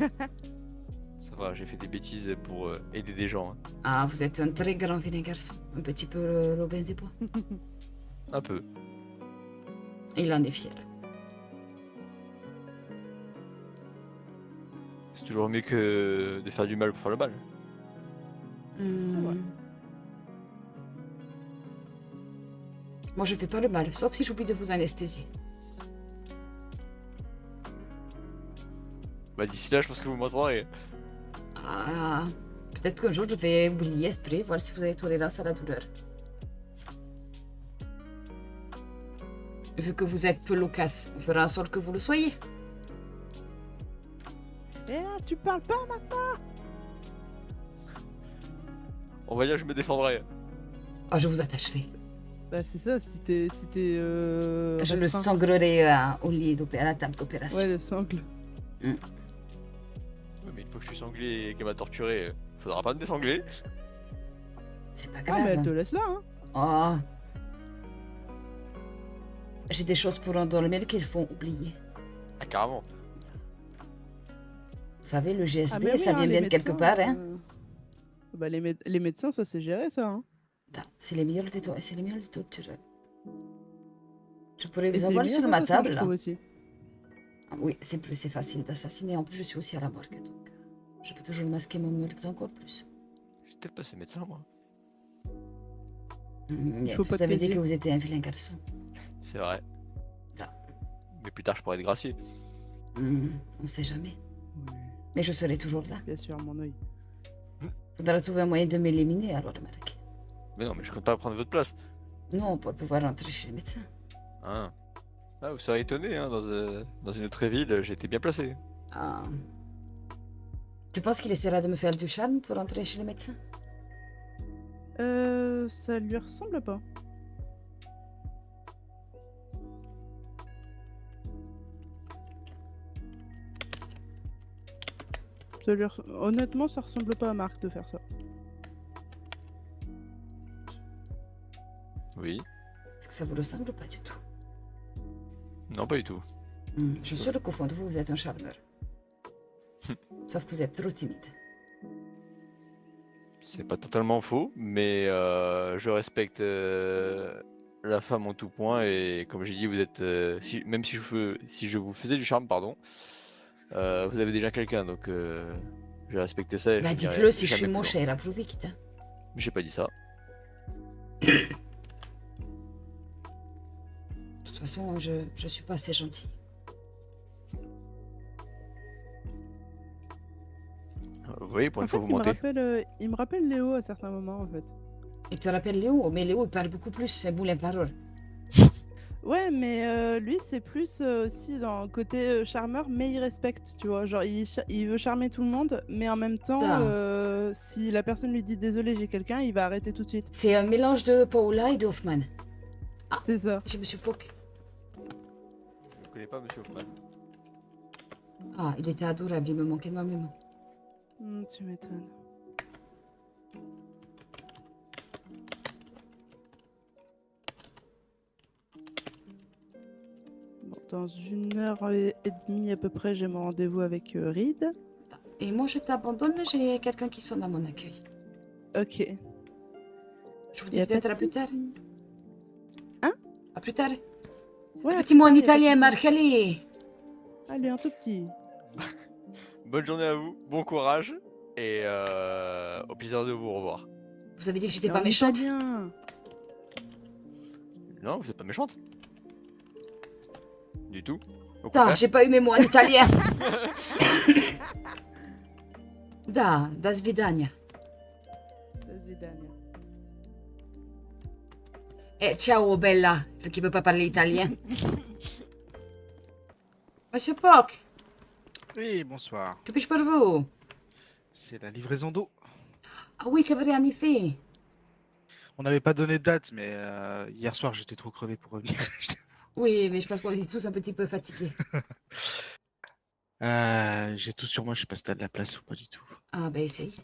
Ça va, j'ai fait des bêtises pour aider des gens. Hein. Ah, vous êtes un très grand vilain garçon. Un petit peu Robin des Bois. Un peu. Il en est fier. C'est toujours mieux que de faire du mal pour faire le mal. Hmm. Moi, je fais pas le mal, sauf si j'oublie de vous anesthésier. Bah d'ici là, je pense que vous m'entendrez. Ah, peut-être qu'un jour, je vais oublier esprit, voir si vous avez tolérance à la douleur. Vu que vous êtes peu loquace, on fera en sorte que vous le soyez. Eh là, tu parles pas maintenant. On va dire que je me défendrai. Ah, je vous attacherai. Bah c'est ça, si t'es Je le restreint. sangrerai au lit, à la table d'opération. Ouais, le sangle. Ouais, mais une fois que je suis sanglé et qu'elle m'a torturé, faudra pas me désangler. C'est pas Ah mais elle te grave. laisse là, hein. Oh. J'ai des choses pour endormir qu'il faut oublier. Ah carrément. Vous savez, le GSB, Ah, mais ça oui, vient hein, bien les de quelque médecins, part, hein. Bah les médecins, ça c'est géré ça, hein. C'est les meilleurs des c'est les meilleurs des docteurs. Je pourrais Et vous c'est avoir les sur meilleurs ma assassins, je table, là. trouve aussi. Ah oui, c'est facile d'assassiner. En plus, je suis aussi à la morgue, donc je peux toujours masquer mon meurtre encore plus. J'ai peut-être passé médecin moi. Niet, faut pas vous te avez dit casier. que vous étiez un vilain garçon. C'est vrai. Ah. Mais plus tard, je pourrais être gracié. On sait jamais. Oui, Mais je serai toujours là. bien sûr, mon œil. Faudra trouver un moyen de m'éliminer, alors, Marc. Mais non, mais je compte pas prendre votre place. Non, pour pouvoir rentrer chez le médecin. Hein. Ah, vous serez étonné, hein, dans une autre ville, j'étais bien placé. Ah. Tu penses qu'il essaiera de me faire du charme pour rentrer chez le médecin? Ça lui ressemble pas. Honnêtement, ça ressemble pas à Marc de faire ça. Oui. Est-ce que ça vous ressemble ou pas du tout? Non, pas du tout. Je suis sûre qu'au fond de vous, vous êtes un charmeur. Sauf que vous êtes trop timide. C'est pas totalement faux, mais je respecte la femme en tout point et comme j'ai dit, vous êtes même si je vous faisais du charme, pardon, vous avez déjà quelqu'un donc je respecte ça. Et Bah, je n'irai dites-le si je jamais suis plus mon loin. cher, approuvé, quitte. J'ai pas dit ça. De toute façon, je suis pas assez gentille. Vous voyez, pour En une fait, fois, vous mentez. il me rappelle Léo à certains moments, en fait. Il te rappelle Léo, mais Léo, il parle beaucoup plus, c'est boulin parole. Ouais, mais lui, c'est plus aussi dans le côté charmeur, mais il respecte, tu vois. Genre, il veut charmer tout le monde, mais en même temps, Ah. si la personne lui dit désolé, j'ai quelqu'un, il va arrêter tout de suite. C'est un mélange de Paula et d'Hoffman. C'est ça. Je me suis poke. Je ne connais pas Monsieur Hoffman. Ah, il était adorable, il me manque énormément. Tu m'étonnes. Bon, dans 1h30 à peu près, j'ai mon rendez-vous avec Reed. Et moi, je t'abandonne, j'ai quelqu'un qui sonne à mon accueil. Ok. Je vous Y dis a pas peut-être de à plus tard. souci. À plus tard. Ouais, Un à petit plus mot en tard, y a pas de italien, souci. Marc, allez. Allez, un tout petit. Bonne journée à vous, bon courage et au plaisir de vous revoir. Vous avez dit que j'étais Mais pas en méchante? italien. Non, vous êtes pas méchante. Du tout. Au Da, contraire. j'ai pas eu mes mots en italien. Da svidania. Da svidania. Ciao, bella, vu qu'il veut pas parler italien. Monsieur Pock, Oui, bonsoir. que puis-je pour vous? C'est la livraison d'eau. Ah oui, c'est vrai, en effet. On n'avait pas donné de date, mais hier soir j'étais trop crevé pour revenir. je t'avoue. Oui, mais je pense qu'on est tous un petit peu fatigués. J'ai tout sur moi, je sais pas si t'as de la place ou pas du tout. Ah, ben essaye.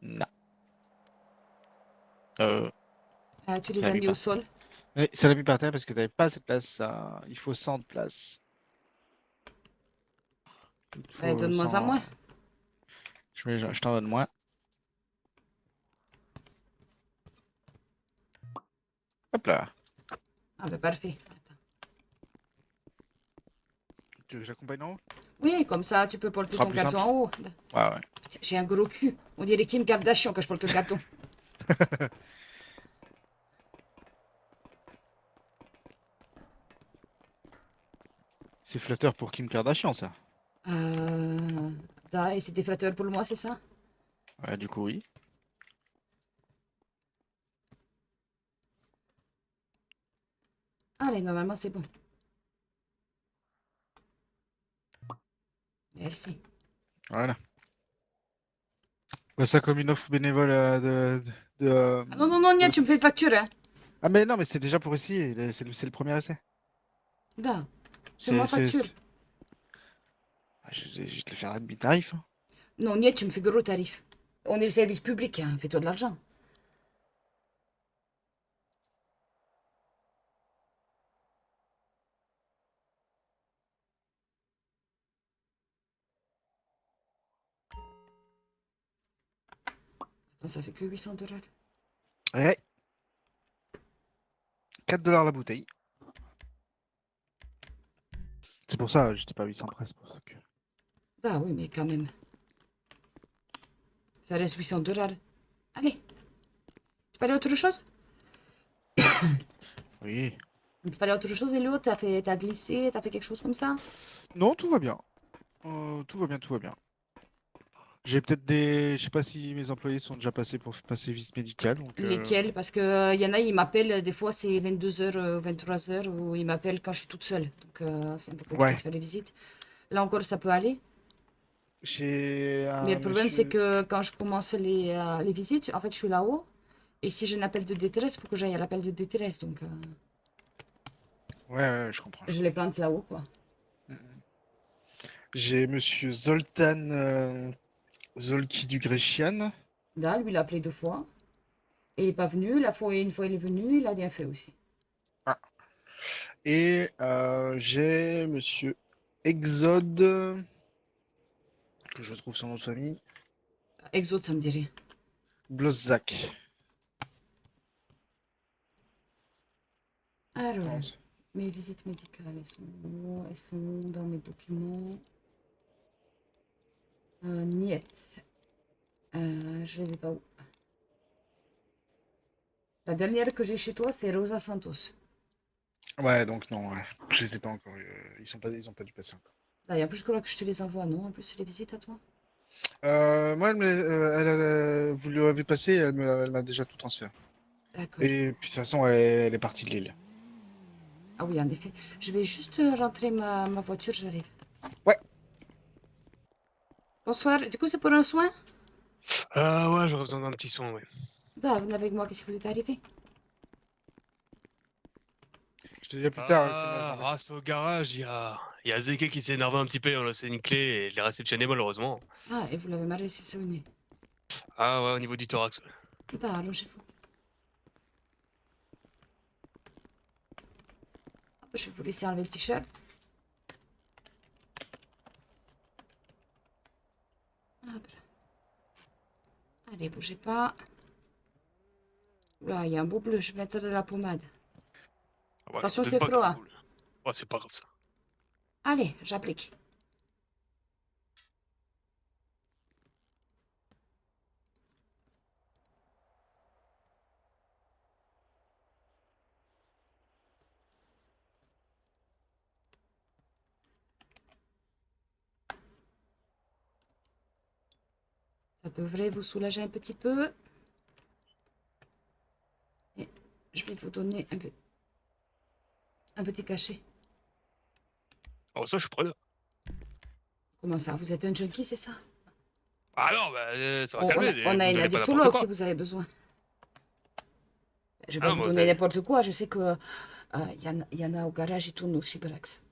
Non. Tu les Ça as lui mis au pas. sol. Oui, ça l'a mis par terre parce que t'avais pas assez de place. Il faut 100 de place. Il faut Donne-moi 100. à moi. Je t'en donne moins. Hop là. Ah, ben parfait. Attends. Tu veux que j'accompagne en haut? Oui, comme ça, tu peux porter Ce sera ton plus carton simple. en haut. Ouais, ouais. Putain, j'ai un gros cul. On dirait Kim Kardashian quand je porte le carton. C'est flatteur pour Kim Kardashian, ça. Et c'était flatteur pour moi, c'est ça? Ouais, du coup, oui. Allez, normalement, c'est bon. Merci. Voilà. Bah, ça comme une offre bénévole Ah, non, non, non, Nia, tu me fais une facture, hein. Ah, mais non, mais c'est déjà pour essayer. C'est le premier essai. Da, c'est C'est. moi facture. Ah, je vais te le faire à demi-tarif, hein. Non, Nia, tu me fais gros tarif. On est le service public, hein. Fais-toi de l'argent. Attends, ça fait que 800 $. Ouais. 4 $ la bouteille. C'est pour ça, j'étais pas 800 près, c'est pour ça que. Ah oui, mais quand même. Ça reste 800 $. Allez. Tu fallait autre chose? Oui. Il te fallait autre chose, Elio? T'as glissé? T'as fait quelque chose comme ça? Non, tout va bien. Tout va bien, tout va bien. J'ai peut-être des. Je sais pas si mes employés sont déjà passés pour passer visite médicale. Donc, Lesquels? Parce que y en a, ils m'appellent, des fois c'est 22 h, 23 h, ou ils m'appellent quand je suis toute seule. Donc c'est un peu compliqué Ouais. de faire les visites. Là encore, ça peut aller. J'ai Mais un le problème, c'est monsieur. que quand je commence les visites, en fait, je suis là-haut. Et si j'ai un appel de détresse, il faut que j'aille à l'appel de détresse. Donc Ouais, ouais, je comprends. je les plante là-haut, quoi. J'ai monsieur Zoltan Zolki du Grecian. Là, lui, il a appelé 2 fois. Et il n'est pas venu. Une fois, il est venu. Il a bien fait aussi. Ah. Et j'ai monsieur Exode. Que je trouve son nom de famille. Exode, ça me dit rien. Bloszak. Alors, Non, c'est- mes visites médicales, elles sont où? Elles sont dans mes documents. Niet. Je les ai pas où. La dernière que j'ai chez toi, c'est Rosa Santos. Ouais, donc non, ouais. Je les ai pas encore. Ils ont pas dû passer encore. Là, et en plus, je crois que je te les envoie, non? En plus, c'est les visites à toi. Moi, vous lui avez passé, elle m'a déjà tout transféré. D'accord. Et puis de toute façon, elle est partie de l'île. Ah oui, en effet. Je vais juste rentrer ma voiture, j'arrive. Ouais. Bonsoir. Du coup, c'est pour un soin? Ouais, j'aurais besoin d'un petit soin, ouais. Da, venez avec moi. Qu'est-ce qui vous est arrivé? Je te dis à plus tard. Alexandra, je Ah, m'en vais. ah, c'est au garage, il y a Zeke qui s'est énervé un petit peu, on a laissé une clé et je l'ai réceptionné malheureusement. Ah, et vous l'avez mal réceptionné. Ah ouais, au niveau du thorax. Ouais. Da, allongez-vous. Hop, je vais vous laisser enlever le t-shirt. Hop. Allez, bougez pas. Là, il y a un beau bleu. Je vais mettre de la pommade. Ouais, Attention, peut-être c'est pas froid. cool. Ouais, c'est pas grave ça. Allez, j'applique. Ça devrait vous soulager un petit peu. Et je vais vous donner un petit cachet. Oh, ça, je suis preneur. Comment ça? Vous êtes un junkie, c'est ça? Ah non, bah, ça va On calmer, a vous une me donnez pas n'importe addictologue quoi. si vous avez besoin. Je vais Ah pas non, vous moi, donner c'est- n'importe quoi. Je sais que y en a au garage, ils tournent au Chibrax.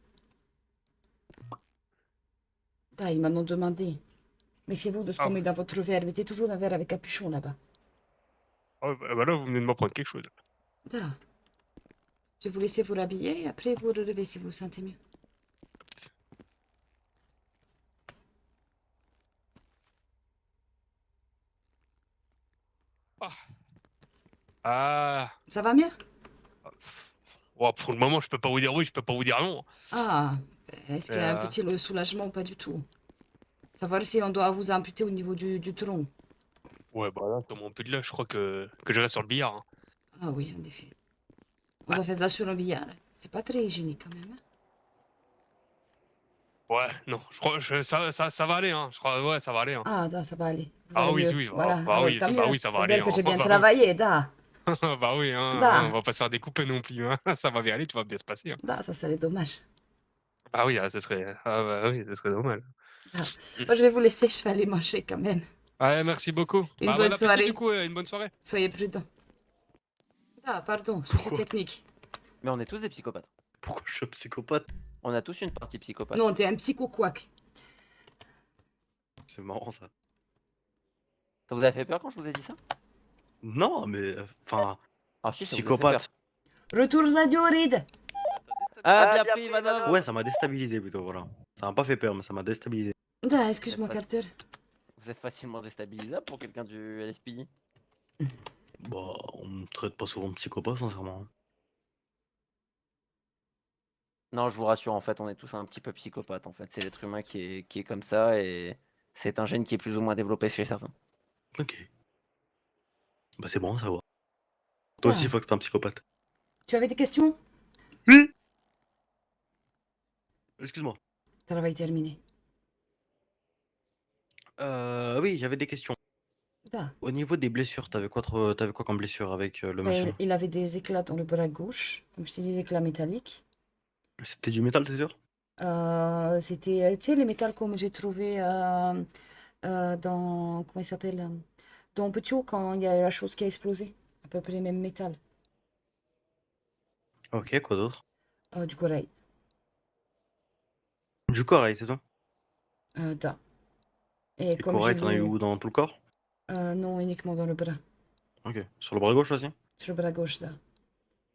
Ah, ils m'en ont demandé. Méfiez-vous de ce Ah qu'on ouais. met dans votre verre. Mettez toujours un verre avec capuchon là-bas. Ah, bah là, vous venez de m'apprendre quelque chose. Ah. Je vais vous laisser vous rhabiller et après vous relevez si vous vous sentez mieux. Ah. Ah. Ça va mieux? Ouais, pour le moment, je peux pas vous dire oui, je peux pas vous dire non. Ah, Est-ce qu'il y a un petit soulagement ou pas du tout? Savoir si on doit vous amputer au niveau du tronc. Ouais, bah là, dans mon peu de là, je crois que je reste sur le billard. Hein. Ah oui, en effet. On doit faire de la sur un billard. C'est pas très hygiénique quand même. Hein. Ouais, non, je crois que ça va aller, hein. Je crois, ouais, ça va aller. Hein. Ah, da, ça va aller. Vous Ah allez oui, mieux. oui, Voilà, bah alors oui, tant bah mieux. oui, ça va C'est aller. dire que Hein. j'ai bien Bah oui. travaillé, da. Bah oui, hein, Da. on va pas se faire des coupes non plus. Hein. Ça va bien aller, tout va bien se passer. Hein. Da, ça serait dommage. Ah oui, ça serait, ah bah oui, ça serait dommage. Da. Moi, je vais vous laisser, je vais aller manger quand même. Ouais, merci beaucoup. Une Bah, bonne bon appétit soirée. du coup, une bonne soirée. Soyez prudents. Ah, pardon, souci Pourquoi technique. Mais on est tous des psychopathes. Pourquoi je suis un psychopathe? On a tous une partie psychopathe. Non, t'es un psycho-quack. C'est marrant ça. Ça vous a fait peur quand je vous ai dit ça? Non, mais enfin, Ah si, ça vous a fait psychopathe. peur. Retour radio Reed. Ah, bien pris, Ivanov. Ouais, ça m'a déstabilisé plutôt, voilà. Ça m'a pas fait peur, mais ça m'a déstabilisé. Da, excuse-moi, Carter. Vous êtes facilement déstabilisable pour quelqu'un du LSPD. Bah, on me traite pas souvent de psychopathe, sincèrement. Non, je vous rassure, en fait, on est tous un petit peu psychopathe. En fait, c'est l'être humain qui est comme ça et c'est un gène qui est plus ou moins développé chez certains. Ok. Bah, c'est bon à savoir. Toi aussi, Ah. faut que t'es un psychopathe. Tu avais des questions? Oui. Excuse-moi. Travail terminé. Oui, j'avais des questions. Da. Au niveau des blessures, t'avais quoi comme blessure avec le Ben, monsieur? il avait des éclats dans le bras gauche. Comme je t'ai dit, des éclats métalliques. C'était du métal, t'es sûr? C'était, tu sais, les métals comme j'ai trouvé dans, comment il s'appelle, dans Petio, quand il y a la chose qui a explosé. À peu près le même métal. Ok, quoi d'autre? Du corail. Du corail, c'est tout? Da. Et Et comme corail, je t'en as eu lui... où dans tout le corps? Non, uniquement dans le bras. Ok. Sur le bras gauche aussi? Sur le bras gauche, là.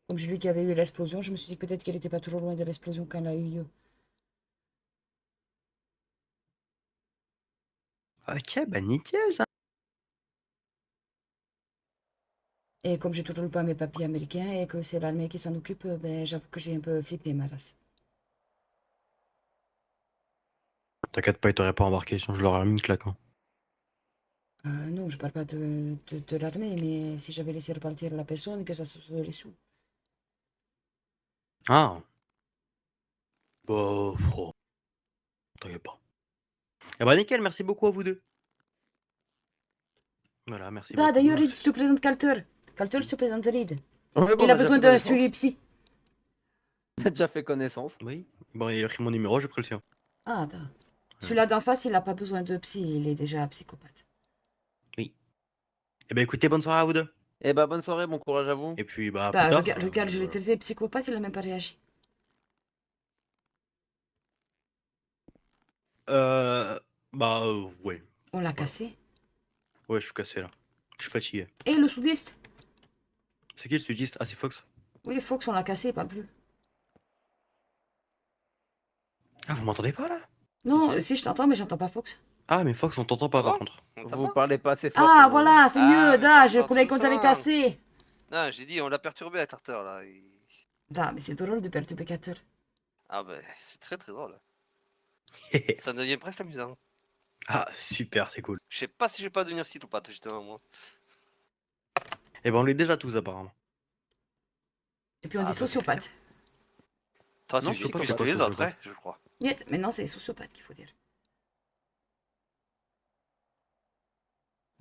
Comme j'ai lu qu'il y avait eu l'explosion, je me suis dit peut-être qu'elle n'était pas trop loin de l'explosion quand elle a eu lieu. Ok, bah nickel ça. Et comme j'ai toujours pas mes papiers américains et que c'est l'armée qui s'en occupe, ben, j'avoue que j'ai un peu flippé ma race. T'inquiète pas, ils t'auraient pas embarqué, sinon je leur aurais mis une claque. Hein. Non, je parle pas de l'armée, mais si j'avais laissé repartir la personne, que ça se serait su. Ah. Bah, oh, t'inquiète pas. Eh bah nickel, merci beaucoup à vous deux. Voilà, merci Da, beaucoup. d'ailleurs, Reed, je te présente Calter. Calter, je te présente Reed. Ouais, bon, Il on a déjà besoin fait d'un connaissance. suivi psy. On a déjà fait connaissance. Oui. Bon, il a pris mon numéro, j'ai pris le sien. Ah, da. Celui-là d'en face, il n'a pas besoin de psy, il est déjà psychopathe. Oui. Eh bah écoutez, bonne soirée à vous deux. Eh bah, bonne soirée, bon courage à vous. Et puis, bah, Da, plus tard. regarde, je l'ai traité de psychopathe, il a même pas réagi. Ouais. On l'a cassé. Ouais, je suis cassé là. Je suis fatigué. Et le soudiste? C'est qui le sudiste? Ah, c'est Fox. Oui, Fox, on l'a cassé, il parle plus. Ah, vous m'entendez pas là? Non, Si. si, je t'entends, mais j'entends pas Fox. Ah, mais Fox, on t'entend pas par Oh, contre. on t'a Vous pas parlez pas assez fort. Ah, pour- voilà, c'est Ah, mieux, mais da, t'as je pas croyais tout qu'on t'avait ça. cassé. Non, j'ai dit, on l'a perturbé à Tarter là. Da, mais c'est drôle de perturber Carter. Ah bah, c'est très très drôle. Ça devient presque amusant. Ah, super, c'est cool. Je sais pas si je vais pas devenir psychopathe justement moi. Eh ben, on l'est déjà tous apparemment. Et puis on Ah, dit bah, c'est sociopathe. Toi, Non, tu je dis sais pas comme c'est tous quoi, les ça, autres, je hein, je crois. Niet, maintenant c'est sociopathe qu'il faut dire.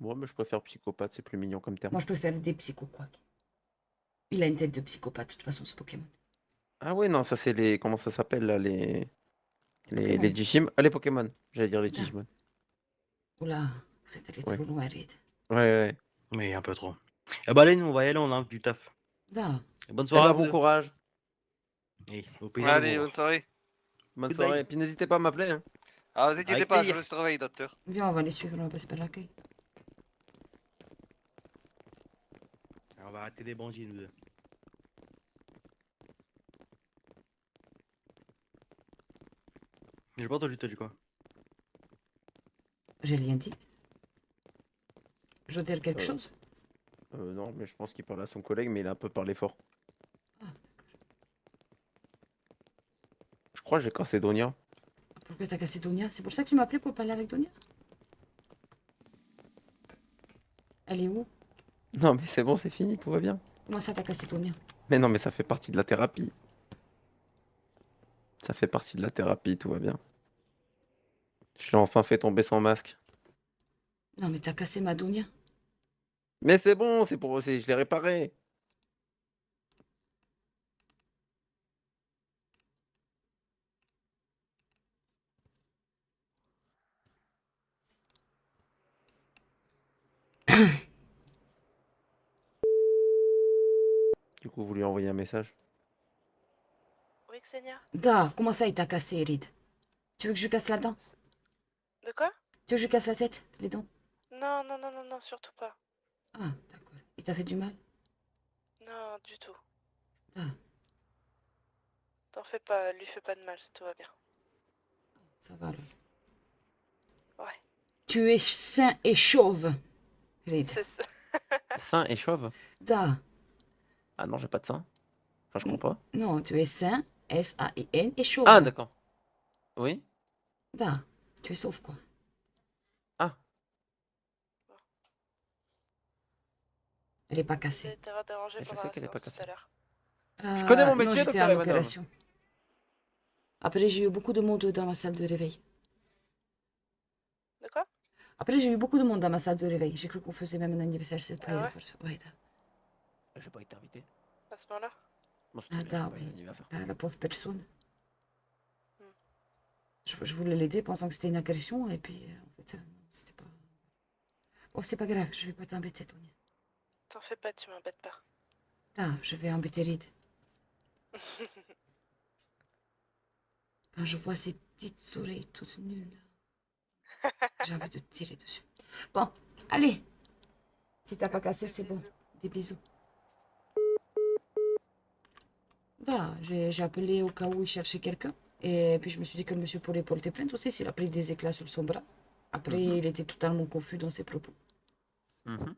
Moi, mais je préfère psychopathe, c'est plus mignon comme terme. Moi, je préfère des psycho-quacks. Il a une tête de psychopathe, de toute façon, ce Pokémon. Ah ouais, non, ça c'est les... Comment ça s'appelle là, Pokémon. les Digimon. Ah, les Pokémon. J'allais dire les Ah. Digimon. Oula, vous êtes allé Ouais. trop loin, Reed. Ouais, ouais. Mais un peu trop. Eh ben, allez, nous, on va y aller, on a du taf. Da. Et bonne Eh soirée bah, à vous bon deux. courage. Et au plaisir de Allez, vous bonne soirée. Bonne Goodbye. soirée. Puis n'hésitez pas à m'appeler. Hein. Ah, vous inquiétez Avec pas, plaisir. je le surveille, docteur. Viens, on va les suivre, on va passer par l'accueil. On va arrêter des bandits, nous deux. J'ai pas entendu, t'as dit quoi? J'ai rien dit. Je veux dire quelque chose? Non, mais je pense qu'il parle à son collègue, mais il a un peu parlé fort. Ah, Je crois que j'ai cassé Donia. Pourquoi t'as cassé Donia? C'est pour ça que tu m'as appelé pour parler avec Donia? Elle est où? Non, mais c'est bon, c'est fini, tout va bien. Comment ça t'as cassé Donia? Mais non, mais ça fait partie de la thérapie. Ça fait partie de la thérapie, tout va bien. Je l'ai enfin fait tomber son masque. Non mais t'as cassé ma Donia. Mais c'est bon, je l'ai réparé. Du coup, vous lui envoyez un message. Oui, Xenia. Da, comment ça il t'a cassé, Reed? Tu veux que je casse la dent? De quoi? Tu veux que je casse la tête, les dents? Non, non, non, non, non, surtout pas. Ah, d'accord. Il t'a fait du mal? Non, du tout. Ah, T'en fais pas, lui fais pas de mal, tout va bien. ça va alors. Ouais. Tu es sain et chauve, Reed. C'est ça. Sain et chauve? Da. Ah non, j'ai pas de sein. Enfin, je crois pas. Non, tu es sain, S-A-I-N, et chauve. Ah, d'accord. Oui? Da. Tu es sauve, quoi. Ah. Elle est pas cassée. Désolée de t'avoir dérangé Mais je pendant sais la qu'elle est pas séance tout cassée. à l'heure. Je connais mon Non, métier, j'étais docteur en Ivanov. opération. Après, j'ai eu beaucoup de monde dans ma salle de réveil. De quoi? Après, j'ai eu beaucoup de monde dans ma salle de réveil. J'ai cru qu'on faisait même un anniversaire, c'est Ah ouais? force. Ouais, da. J'ai pas été invité. À ce moment-là? Bon, c'est Ah, très bien, da, c'est pas oui. un anniversaire. La pauvre personne. Hmm. Je voulais l'aider pensant que c'était une agression, et puis, en fait, c'était pas... Bon, c'est pas grave, je vais pas t'embêter, Tony. T'en fais pas, tu m'embêtes pas. Ah, je vais embêter Reed. Quand je vois ces petites oreilles toutes nulles, j'ai envie de tirer dessus. Bon, allez. Si t'as pas cassé, Des c'est bon. bisous. Des bisous. Bah, j'ai appelé au cas où il cherchait quelqu'un. Et puis je me suis dit que le monsieur pourrait porter plainte aussi s'il a pris des éclats sur son bras. Après, il était totalement confus dans ses propos. Mhm.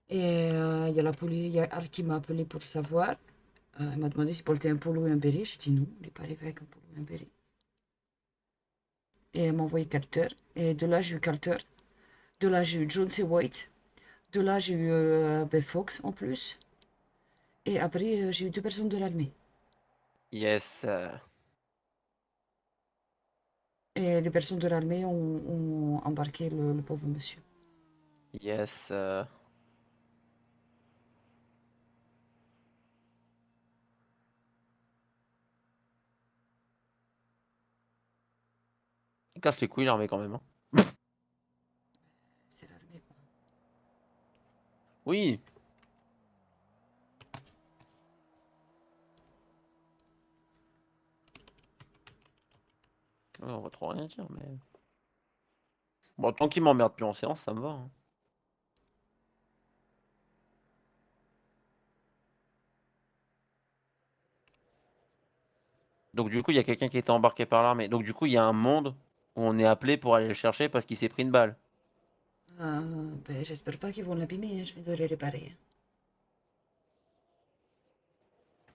Et il y a la police, il y a Ar qui m'a appelé pour savoir. Elle m'a demandé s'il portait un polo et un béret. J'ai dit non, il n'est pas arrivé avec un polo et un béret. Et elle m'a envoyé Carter. Et de là, j'ai eu Carter. De là, j'ai eu Jones et White. De là, j'ai eu Fox en plus. Et après, j'ai eu 2 personnes de l'armée. Yes. Et les personnes de l'armée ont embarqué le pauvre monsieur. Yes. Il casse les couilles l'armée quand même. Hein. C'est l'armée, quoi. Oui. Ouais, on va trop rien dire, mais. Bon, tant qu'il m'emmerde plus en séance, ça me va. Hein. Donc, du coup, il y a quelqu'un qui était embarqué par l'armée. Donc, du coup, il y a un monde où on est appelé pour aller le chercher parce qu'il s'est pris une balle. Ben, j'espère pas qu'ils vont l'abîmer, hein. Je vais devoir le réparer. Hein.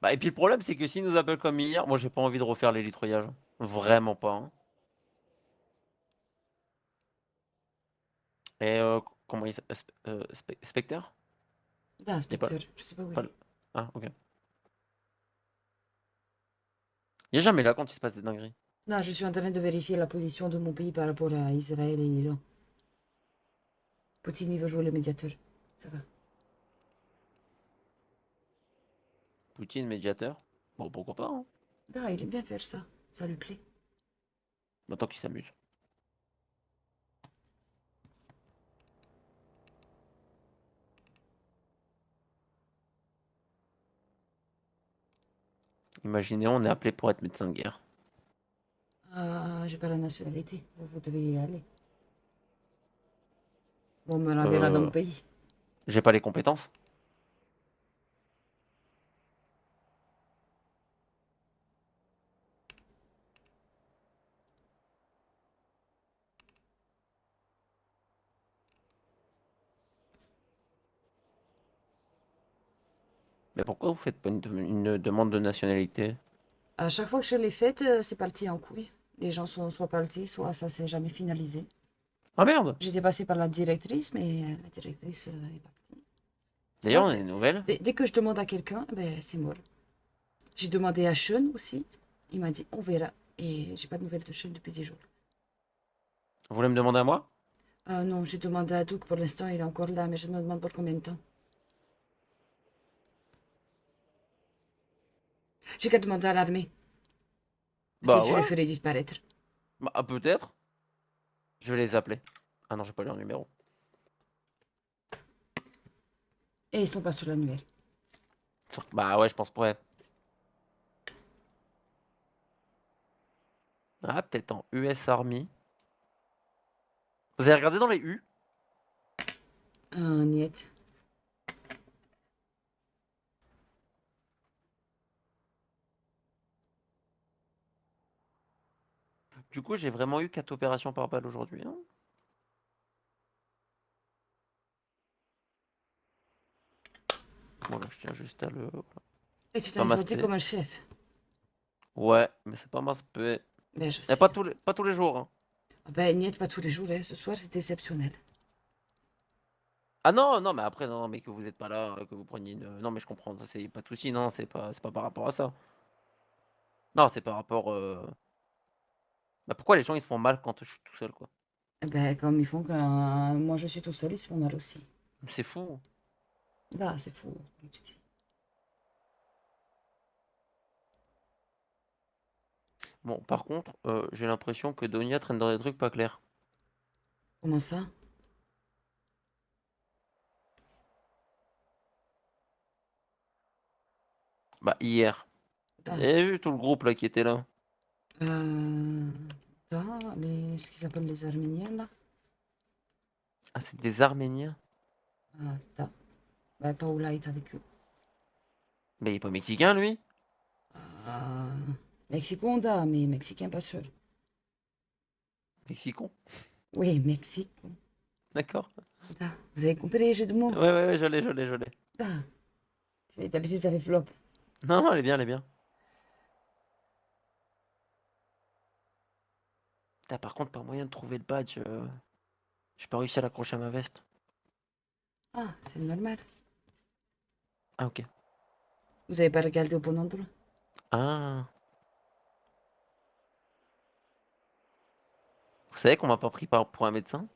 Bah, et puis le problème, c'est que s'ils nous appellent comme hier, moi, j'ai pas envie de refaire l'élitroyage. Vraiment pas. Hein. Et comment il s'appelle Spectre? Ah, Il est pas... inspecteur, je sais pas où il pas est. le- Ah, ok. Il est jamais là quand il se passe des dingueries. Non, je suis en train de vérifier la position de mon pays par rapport à Israël et l'Iran. Poutine, il veut jouer le médiateur. Ça va. Poutine, médiateur. Bon, pourquoi pas, hein. Ah, il aime bien faire ça. Ça lui plaît. Bah, tant qu'il s'amuse. Imaginez, on est appelé pour être médecin de guerre. Ah, j'ai pas la nationalité. Vous devez y aller. Bon, on me l'enverra dans mon pays. J'ai pas les compétences. Mais pourquoi vous faites pas une demande de nationalité? À chaque fois que je l'ai faite, c'est parti en couille. Les gens sont soit partis, soit ça s'est jamais finalisé. Ah merde! J'étais passée par la directrice, mais la directrice est partie. Tu D'ailleurs, vois, on a des nouvelles. dès que je demande à quelqu'un, ben, c'est mort. J'ai demandé à Sean aussi. Il m'a dit on verra. Et j'ai pas de nouvelles de Sean depuis 10 jours. Vous voulez me demander à moi? Non, j'ai demandé à Doug pour l'instant, il est encore là, mais je me demande pour combien de temps. J'ai qu'à demander à l'armée. Peut-être Bah je les ouais. ferai disparaître. Bah peut-être. Je vais les appeler. Ah non, j'ai pas leur numéro. Et ils sont pas sur l'annuaire. Bah ouais, je pense ouais. Ah, peut-être en US Army. Vous avez regardé dans les U? Niet. Du coup, j'ai vraiment eu 4 opérations par balle aujourd'hui. Hein. Voilà, je tiens juste à le... Et tu Pas t'es senti m'aspect. comme un chef. Ouais, mais c'est pas m'aspect. Ben, je Et sais. pas tous les jours. Hein. Ah ben, niet, pas tous les jours. Hein. Ce soir, c'est exceptionnel. Ah non, non, mais après, non, mais que vous êtes pas là, que vous preniez une... Non, mais je comprends, ça, c'est pas de soucis, non, c'est pas par rapport à ça. Non, c'est par rapport... Bah pourquoi les gens ils se font mal quand je suis tout seul, quoi? Ben, comme ils font quand moi je suis tout seul, ils se font mal aussi. C'est fou. Là, c'est fou, comme tu dis. Bon, par contre, j'ai l'impression que Donia traîne dans des trucs pas clairs. Comment ça? Bah, hier. Ah. Vous avez vu tout le groupe là qui était là? Là, ce qu'ils appellent les Arméniens, là. Ah, c'est des Arméniens? Ah, là. Ben, Paola est avec eux. Mais il est pas mexicain, lui? Ah, Mexico, da, mais Mexicain, pas sûr. Mexicon? Oui, Mexique. D'accord. Da. Vous avez compris les jeux de mots? Ouais, je l'ai. Da. D'habitude, ça fait flop. Non, non, elle est bien, elle est bien. Putain, par contre, pas moyen de trouver le badge. J'ai pas réussi à l'accrocher à ma veste. Ah, c'est normal. Ah, ok. Vous avez pas regardé au bon endroit? Ah. Vous savez qu'on m'a pas pris pour un médecin?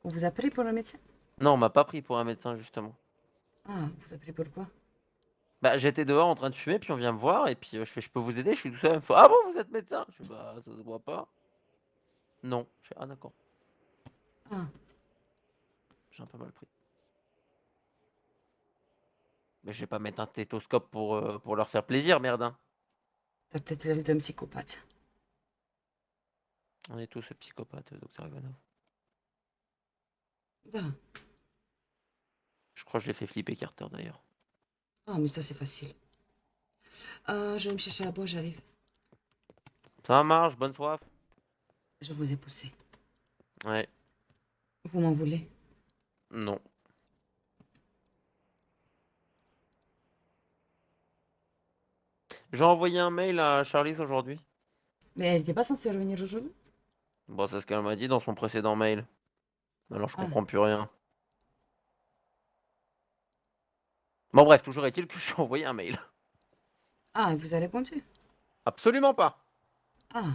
On vous a pris pour un médecin? Non, on m'a pas pris pour un médecin, justement. Ah, vous a pris pourquoi? Bah, j'étais dehors en train de fumer, puis on vient me voir, et puis je fais, je peux vous aider? Je suis tout seul. Elle me fait, ah bon, vous êtes médecin? Je fais, bah, ça se voit pas. Non. Je fais, ah d'accord. Ah, J'ai un peu mal pris. Mais je vais pas mettre un stéthoscope pour leur faire plaisir, merde. Hein. t'as peut-être l'air d'un psychopathe. On est tous psychopathes, docteur Ivanov. Da. Je crois que je l'ai fait flipper Carter d'ailleurs. Ah, mais ça, c'est facile. Je vais me chercher la boîte, j'arrive. Ça marche, bonne soif. Je vous ai poussé. Ouais, Vous m'en voulez? non. J'ai envoyé un mail à Charlize aujourd'hui. Mais elle n'était pas censée revenir aujourd'hui? Bon, c'est ce qu'elle m'a dit dans son précédent mail. Alors je Ah. comprends plus rien. Bon bref, toujours est-il que je suis envoyé un mail. Ah, elle vous a répondu? Absolument pas. Ah,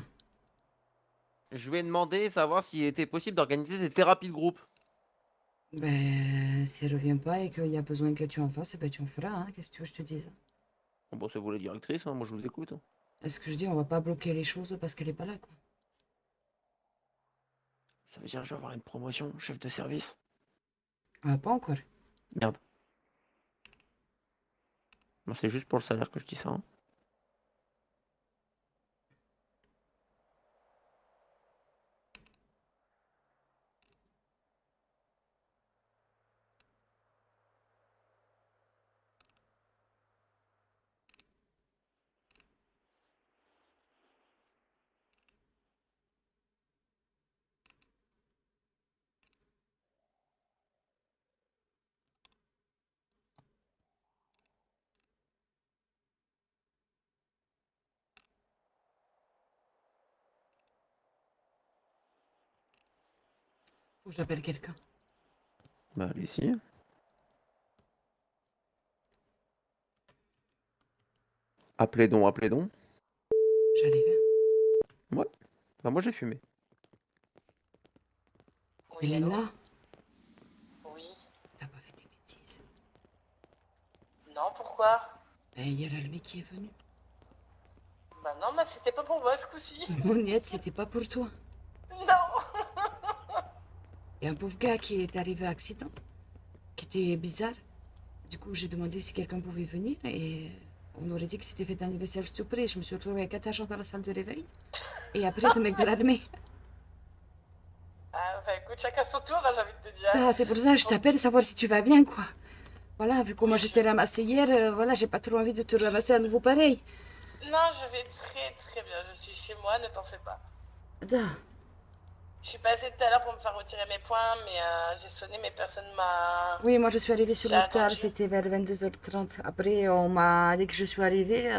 Je lui ai demandé savoir s'il était possible d'organiser des thérapies de groupe. ben, si elle revient pas et qu'il y a besoin que tu en fasses, ben, tu en feras, hein. Qu'est-ce que tu veux que je te dise? Bon, c'est vous la directrice, hein, moi je vous écoute. Hein. Est-ce que je dis, on va pas bloquer les choses parce qu'elle est pas là, quoi. Ça veut dire que je vais avoir une promotion, chef de service. Ah, pas encore. Merde. Bon, c'est juste pour le salaire que je dis ça. Hein. Faut que j'appelle quelqu'un. Bah, allez-y. Appelez donc, appelez donc. J'arrive. Ouais. Bah, moi, j'ai fumé. Oui, allô? Elena, Oui. t'as pas fait des bêtises. Non, pourquoi? Ben, hier, le mec qui est venu. Bah non, mais c'était pas pour moi ce coup-ci. Moniette, c'était pas pour toi. Non. Il y a un pauvre gars qui est arrivé à accident, qui était bizarre. Du coup, j'ai demandé si quelqu'un pouvait venir et on aurait dit que c'était fête d'anniversaire surprise. Je me suis retrouvée avec 4 agents dans la salle de réveil. Et après, deux mecs de l'armée. Ah, bah écoute, chacun son tour, hein, j'ai envie de te dire. Ah, c'est pour ça que je t'appelle, savoir si tu vas bien, quoi. Voilà, vu comment je t'ai ramassé hier, voilà, j'ai pas trop envie de te ramasser à nouveau pareil. Non, je vais très très bien. Je suis chez moi, ne t'en fais pas. Da. Je suis passée tout à l'heure pour me faire retirer mes points, mais j'ai sonné, mais personne m'a... Oui, moi je suis arrivée sur J'ai le tard, attendu. c'était vers 22h30. Après, on m'a dit que je suis arrivée,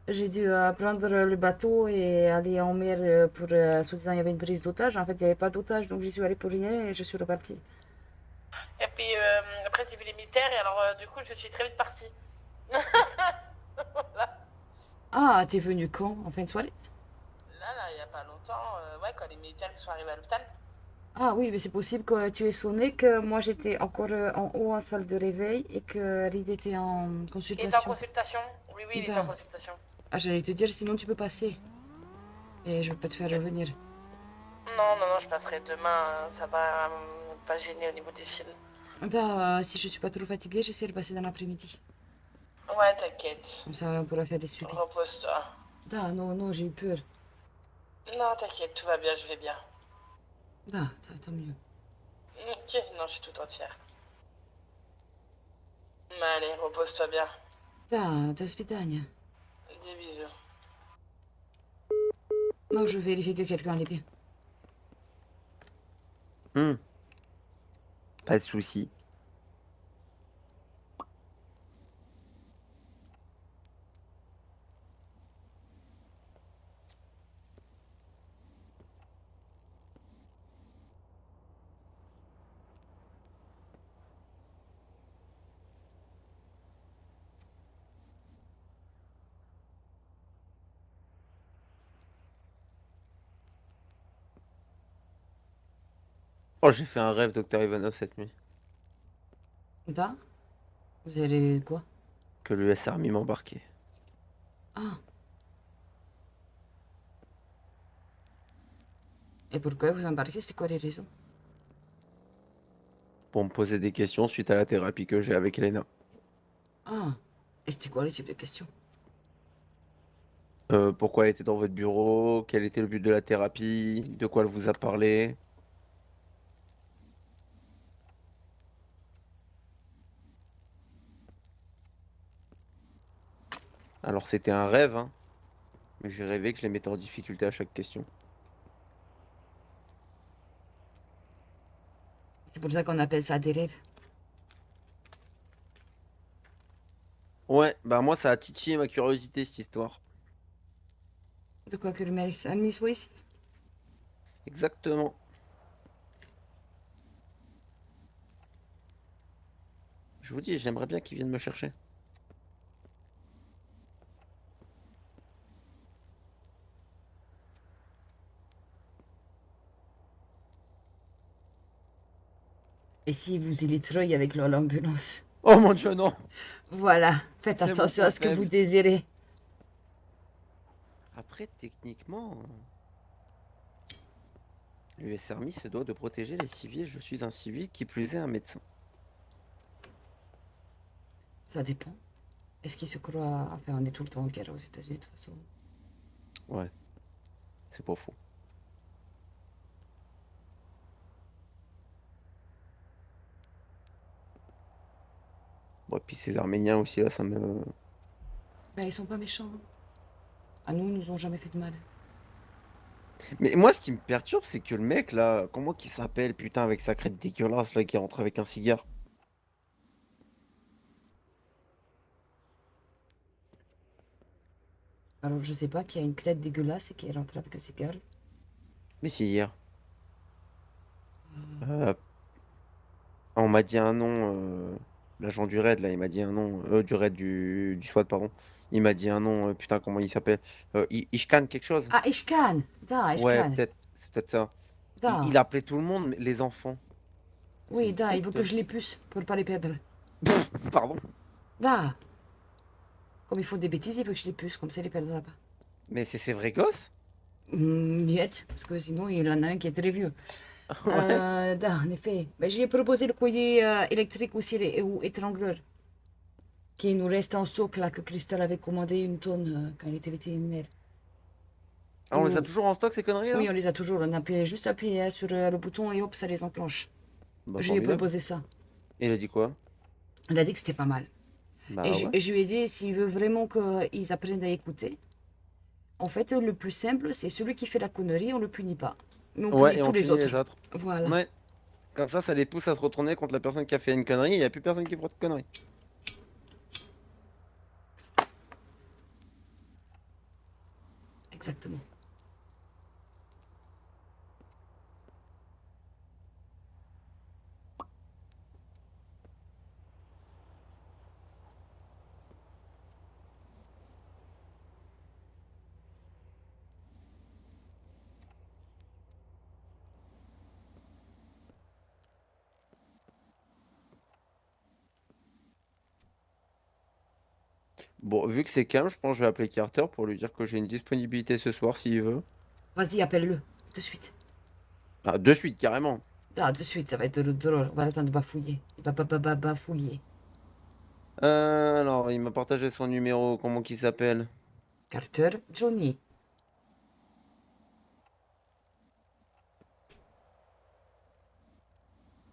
j'ai dû prendre le bateau et aller en mer pour, soi-disant, il y avait une prise d'otage. En fait, il n'y avait pas d'otage, donc j'y suis allée pour rien et je suis repartie. Et puis après, j'ai vu les militaires, et alors du coup, je suis très vite partie. Voilà. Ah, t'es venue quand? En fin de soirée? Là, il y a pas longtemps, ouais, quand les militaires ils sont arrivés à l'hôpital. Ah oui, mais c'est possible que tu aies sonné, que moi j'étais encore en haut en salle de réveil et que Reed était en Il est en consultation. consultation. Oui, oui, il est en Da. consultation. Ah, j'allais te dire, sinon tu peux passer. Et je vais pas te faire revenir. Non, non, non, je passerai demain, ça va pas gêner au niveau des fils. Da, si je suis pas trop fatiguée, j'essaie de passer dans l'après-midi. Ouais, t'inquiète. Comme ça, on pourra faire des suivis. Repose-toi. Da, non, non, j'ai eu peur. Non, t'inquiète, tout va bien, je vais bien. Da, tant mieux. Ok, non, je suis tout entière. Mais allez, repose-toi bien. Da, do свидания. Des bisous. Non, je vérifie que quelqu'un allait bien. Pas de soucis. Oh, j'ai fait un rêve, Docteur Ivanov, cette nuit. Da, vous avez quoi? Que l'US Army m'embarquait. Ah. Et pourquoi vous embarquez? C'était quoi les raisons? Pour me poser des questions suite à la thérapie que j'ai avec Elena. Ah. Et c'était quoi le type de question? Pourquoi elle était dans votre bureau? Quel était le but de la thérapie? De quoi elle vous a parlé? Alors c'était un rêve, hein. Mais j'ai rêvé que je les mettais en difficulté à chaque question. C'est pour ça qu'on appelle ça des rêves. Ouais, bah moi ça a titillé ma curiosité cette histoire. De quoi que le mec ami soit ici? Exactement. Je vous dis, j'aimerais bien qu'ils viennent me chercher. Et si vous y Troy avec l'ambulance? Oh mon dieu, non! Voilà, faites C'est mon attention à ce que totem. vous désirez. Après, techniquement, l'US Army se doit de protéger les civils. Je suis un civil, qui plus est un médecin. Ça dépend. Est-ce qu'il se croit... Enfin, on est tout le temps en guerre aux États-Unis, de toute façon. Ouais, c'est pas faux. Bon, et puis ces Arméniens aussi, là, ça me... Ben, ils sont pas méchants. À nous, ils nous ont jamais fait de mal. Mais moi, ce qui me perturbe, c'est que le mec, là, comment qu'il s'appelle, putain, avec sa crête dégueulasse, là, qui rentre avec un cigare. Alors, je sais pas, qu'il y a une crête dégueulasse et qui est rentrée avec un cigare. Mais si, hier. On m'a dit un nom, l'agent du raid, là, il m'a dit un nom, du raid du SWAT, pardon. Il m'a dit un nom, putain, comment il s'appelle? Ishkan quelque chose? Ah, Ishkan. Da, Ouais, Ishkan. peut-être, c'est peut-être ça. Da. Il appelait tout le monde, les enfants. Oui, une da, il veut secte. que je les puce pour pas les perdre. Pardon. Da. Comme ils font des bêtises, il veut que je les puce, comme ça il les perdra pas. Mais c'est ses vrais gosses? Niet, parce que sinon il y en a un qui est très vieux. Ouais. Da, en effet. Ben, je lui ai proposé le collier électrique aussi, ou étrangleur. Qui nous reste en stock, là, que Christelle avait commandé une tonne quand il était vétérinaire. Ah, on les a Ou- toujours en stock, ces conneries, là? Oui, on les a toujours. On a juste appuyé sur le bouton et hop, ça les enclenche. Bah, Je lui ai formidable. proposé ça. Et il a dit quoi? Elle a dit que c'était pas mal. Bah Et ouais. je lui ai dit, s'il veut vraiment qu'ils apprennent à écouter, en fait, le plus simple, c'est celui qui fait la connerie, on le punit pas. Mais on Ouais, punit et tous on les punit autres. les autres. Voilà. Ouais. Comme ça les pousse à se retourner contre la personne qui a fait une connerie, et il n'y a plus personne qui fera de conneries. Exactement. Bon, vu que c'est calme, je pense que je vais appeler Carter pour lui dire que j'ai une disponibilité ce soir s'il veut. Vas-y, appelle-le. De suite. Ah, de suite, carrément. Ah, de suite, ça va être drôle. On va l'attendre de bafouiller. Il va pas bafouiller. Alors, il m'a partagé son numéro, comment qu'il s'appelle? Carter, Johnny.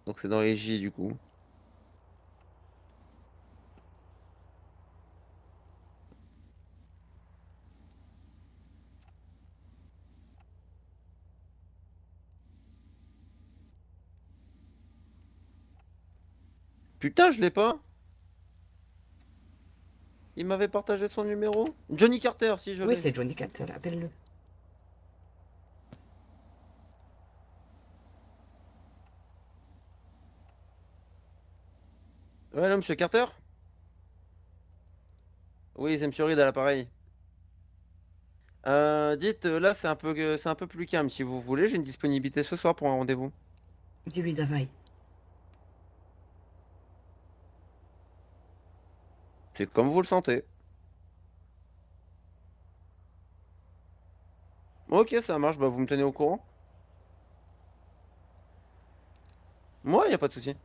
Donc c'est dans les J du coup. Putain, je l'ai pas. Il m'avait partagé son numéro. Johnny Carter, si je Oui, l'ai. c'est Johnny Carter. Appelle-le. Ouais, là, monsieur Carter? Oui, c'est monsieur Reed à l'appareil. Dites, là, c'est un peu plus calme. Si vous voulez, j'ai une disponibilité ce soir pour un rendez-vous. Dis-lui Davaï. C'est comme vous le sentez. Ok, ça marche, bah vous me tenez au courant? Moi, y a pas de souci.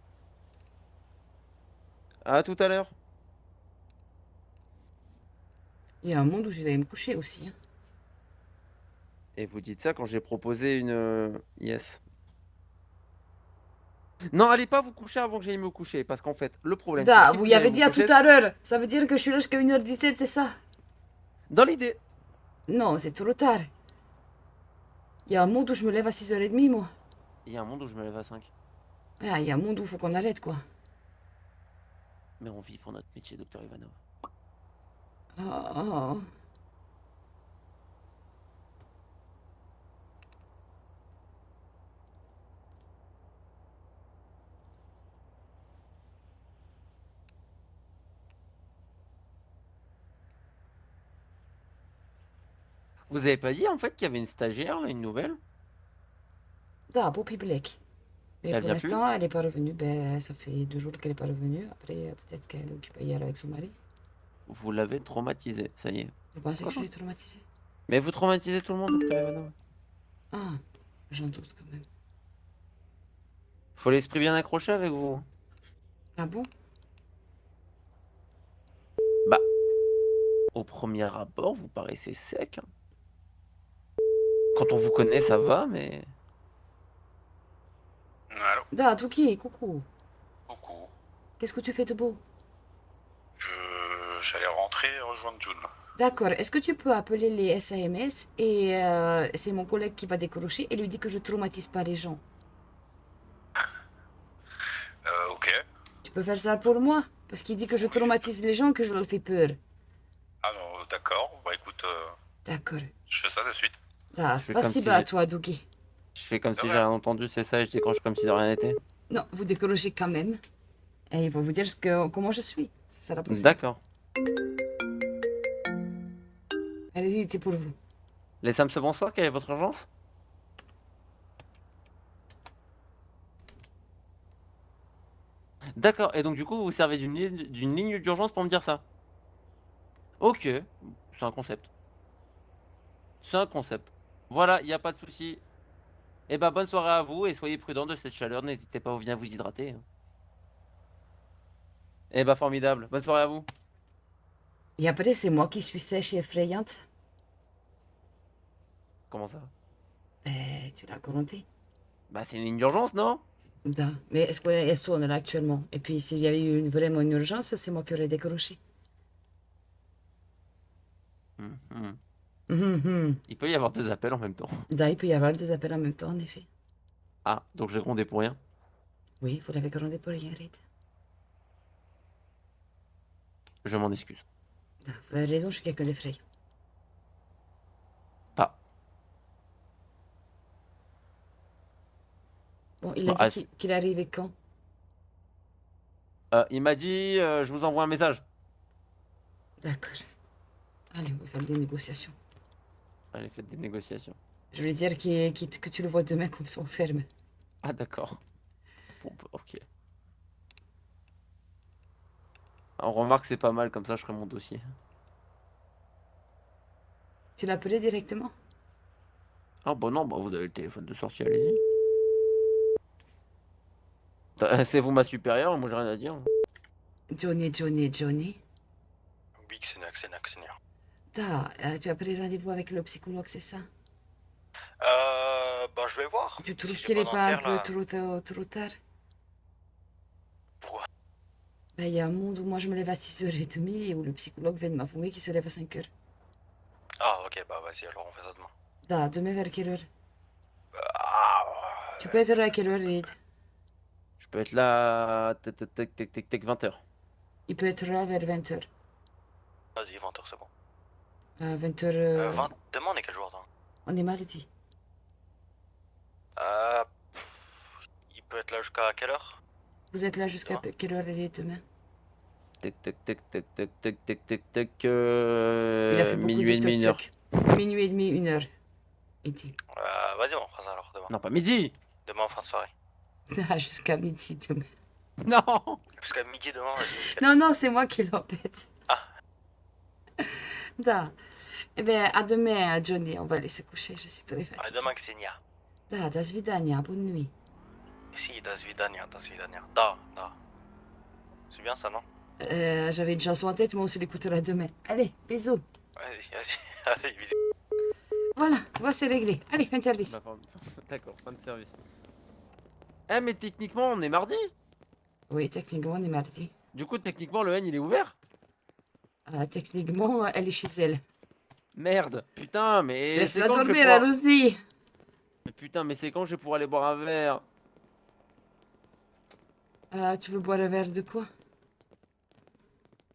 À tout à l'heure. Il y a un monde où j'irai me coucher aussi. Hein. Et vous dites ça quand j'ai proposé une... Yes. Non, allez pas vous coucher avant que j'aille me coucher, parce qu'en fait, le problème, c'est Da, que si vous vous y allez avez vous dit à tout coucher, à l'heure. Ça veut dire que je suis là jusqu'à 1h17, c'est ça? dans l'idée. Non, c'est trop tard. Il y a un monde où je me lève à 6h30, moi. Il y a un monde où je me lève à 5. Ah, il y a un monde où il faut qu'on arrête, quoi. Mais on vit pour notre métier, docteur Ivanov. Oh. Vous avez pas dit en fait qu'il y avait une stagiaire, là, une nouvelle? Da, Poppy Black. Mais Elle pour vient plus? l'instant, elle n'est pas revenue. Ben, ça fait 2 jours qu'elle n'est pas revenue. Après, peut-être qu'elle est occupée hier avec son mari. Vous l'avez traumatisée, ça y est. Vous pensez que je Quoi? l'ai traumatisée? Mais vous traumatisez tout le monde, docteur Ivanov. Ah, j'en doute quand même. Faut l'esprit bien accroché avec vous. Ah bon? Bah, au premier abord, vous paraissez sec. Hein. Quand on vous connaît, ça va, mais... Allô? Da, Tuki, coucou. Coucou. Qu'est-ce que tu fais de beau? J'allais rentrer et rejoindre June. D'accord, est-ce que tu peux appeler les SAMS et c'est mon collègue qui va décrocher et lui dit que je traumatise pas les gens. Ok. Tu peux faire ça pour moi? Parce qu'il dit que je traumatise les gens, que je leur fais peur. Ah non, d'accord. Bah écoute, D'accord. je fais ça de suite. Da, Je fais comme spasiba à si- toi, Dougie. Je fais comme si Ouais. j'ai rien entendu, c'est ça, et je décroche comme si de rien n'était. Non, vous décrochez quand même. Et il va vous dire comment je suis. Ça sera possible. D'accord. Allez, c'est pour vous. Les Sams, bonsoir, quelle est votre urgence? D'accord, et donc du coup, vous vous servez d'une ligne d'urgence pour me dire ça? Ok, c'est un concept. C'est un concept. Voilà, il n'y a pas de souci. Eh ben, bonne soirée à vous et soyez prudents de cette chaleur, n'hésitez pas à bien vous hydrater, hein. Eh ben, formidable. Bonne soirée à vous. Et après, c'est moi qui suis sèche et effrayante. Comment ça? Tu l'as commenté. Bah, c'est une ligne d'urgence, non? Da. Mais est-ce qu'elle sonne là actuellement? Et puis, s'il y avait eu vraiment une urgence, c'est moi qui aurais décroché. Mhm. Mhm. Il peut y avoir 2 appels en même temps. Da, il peut y avoir des appels en même temps, en effet. Ah, donc j'ai grondé pour rien. Oui, vous l'avez grondé pour rien, Reid. Je m'en excuse. Da, vous avez raison, je suis quelqu'un d'effrayant. Pas. Bon, il Bon, a dit qu'il arrivait quand? il m'a dit, je vous envoie un message. D'accord. Allez, on va faire des négociations. Allez, faites des négociations. Je voulais dire que tu le vois demain comme ça on ferme. Ah, d'accord. Bon, bah, ok. On remarque, c'est pas mal, comme ça je ferai mon dossier. Tu l'as appelé directement? Ah, bah non, bah vous avez le téléphone de sortie, allez-y. C'est vous ma supérieure, moi j'ai rien à dire. Johnny, Johnny, Johnny. Oui, Xenia. Da, tu as pris rendez-vous avec le psychologue, c'est ça? Bah, je vais voir. Tu trouves Si j'ai qu'il est pas un dentaire, peu là. trop tard? Pourquoi? Ben, il y a un monde où moi je me lève à 6h30 et où le psychologue vient de m'avouer qu'il se lève à 5h. Ah, ok, bah vas-y, alors on fait ça demain. Da, demain vers quelle heure? Ah, Tu peux être là à quelle heure, Reid? Je peux être là. Tac, tac, tac, tac, tac, tac, 20h. Il peut être là vers 20h. vas-y, 20h, c'est bon. 20h. 20... Demain, on est quel jour, attends? On est mardi. Il peut être là jusqu'à quelle heure? Vous êtes là jusqu'à quelle heure, Reid, demain? Tac, tac, tac, tac, tac, tac, tac, tac, tac. Il a fait beaucoup Minuit de et demi, 1h. toc-toc. Minuit et demi, 1h. Et dit. Vas-y, on fera ça alors demain. Non, pas midi. Demain en fin de soirée. Ah, jusqu'à midi demain. Non. Jusqu'à midi demain, vas-y. nickel. Non, non, c'est moi qui l'embête. Ah. Da. Eh bien, à demain, Johnny. On va aller se coucher, je suis très À fatiguée. demain, Xenia. Da, das vidania, bonne nuit. Si, das vidania, das vidania. Da. C'est bien ça, non? J'avais une chanson en tête, mais on se l'écoutera demain. Allez, bisous. Vas-y, bisous. Voilà, tu vois, c'est réglé. Allez, fin de service. D'accord, fin de service. Eh, mais techniquement, on est mardi. Oui, techniquement, on est mardi. Du coup, techniquement, le N il est ouvert. Techniquement, elle est chez elle. Merde. Putain, mais. Laisse-la c'est quand que je vais dormir, elle pouvoir- aussi. Mais putain, mais c'est quand je vais pouvoir aller boire un verre? Tu veux boire un verre de quoi?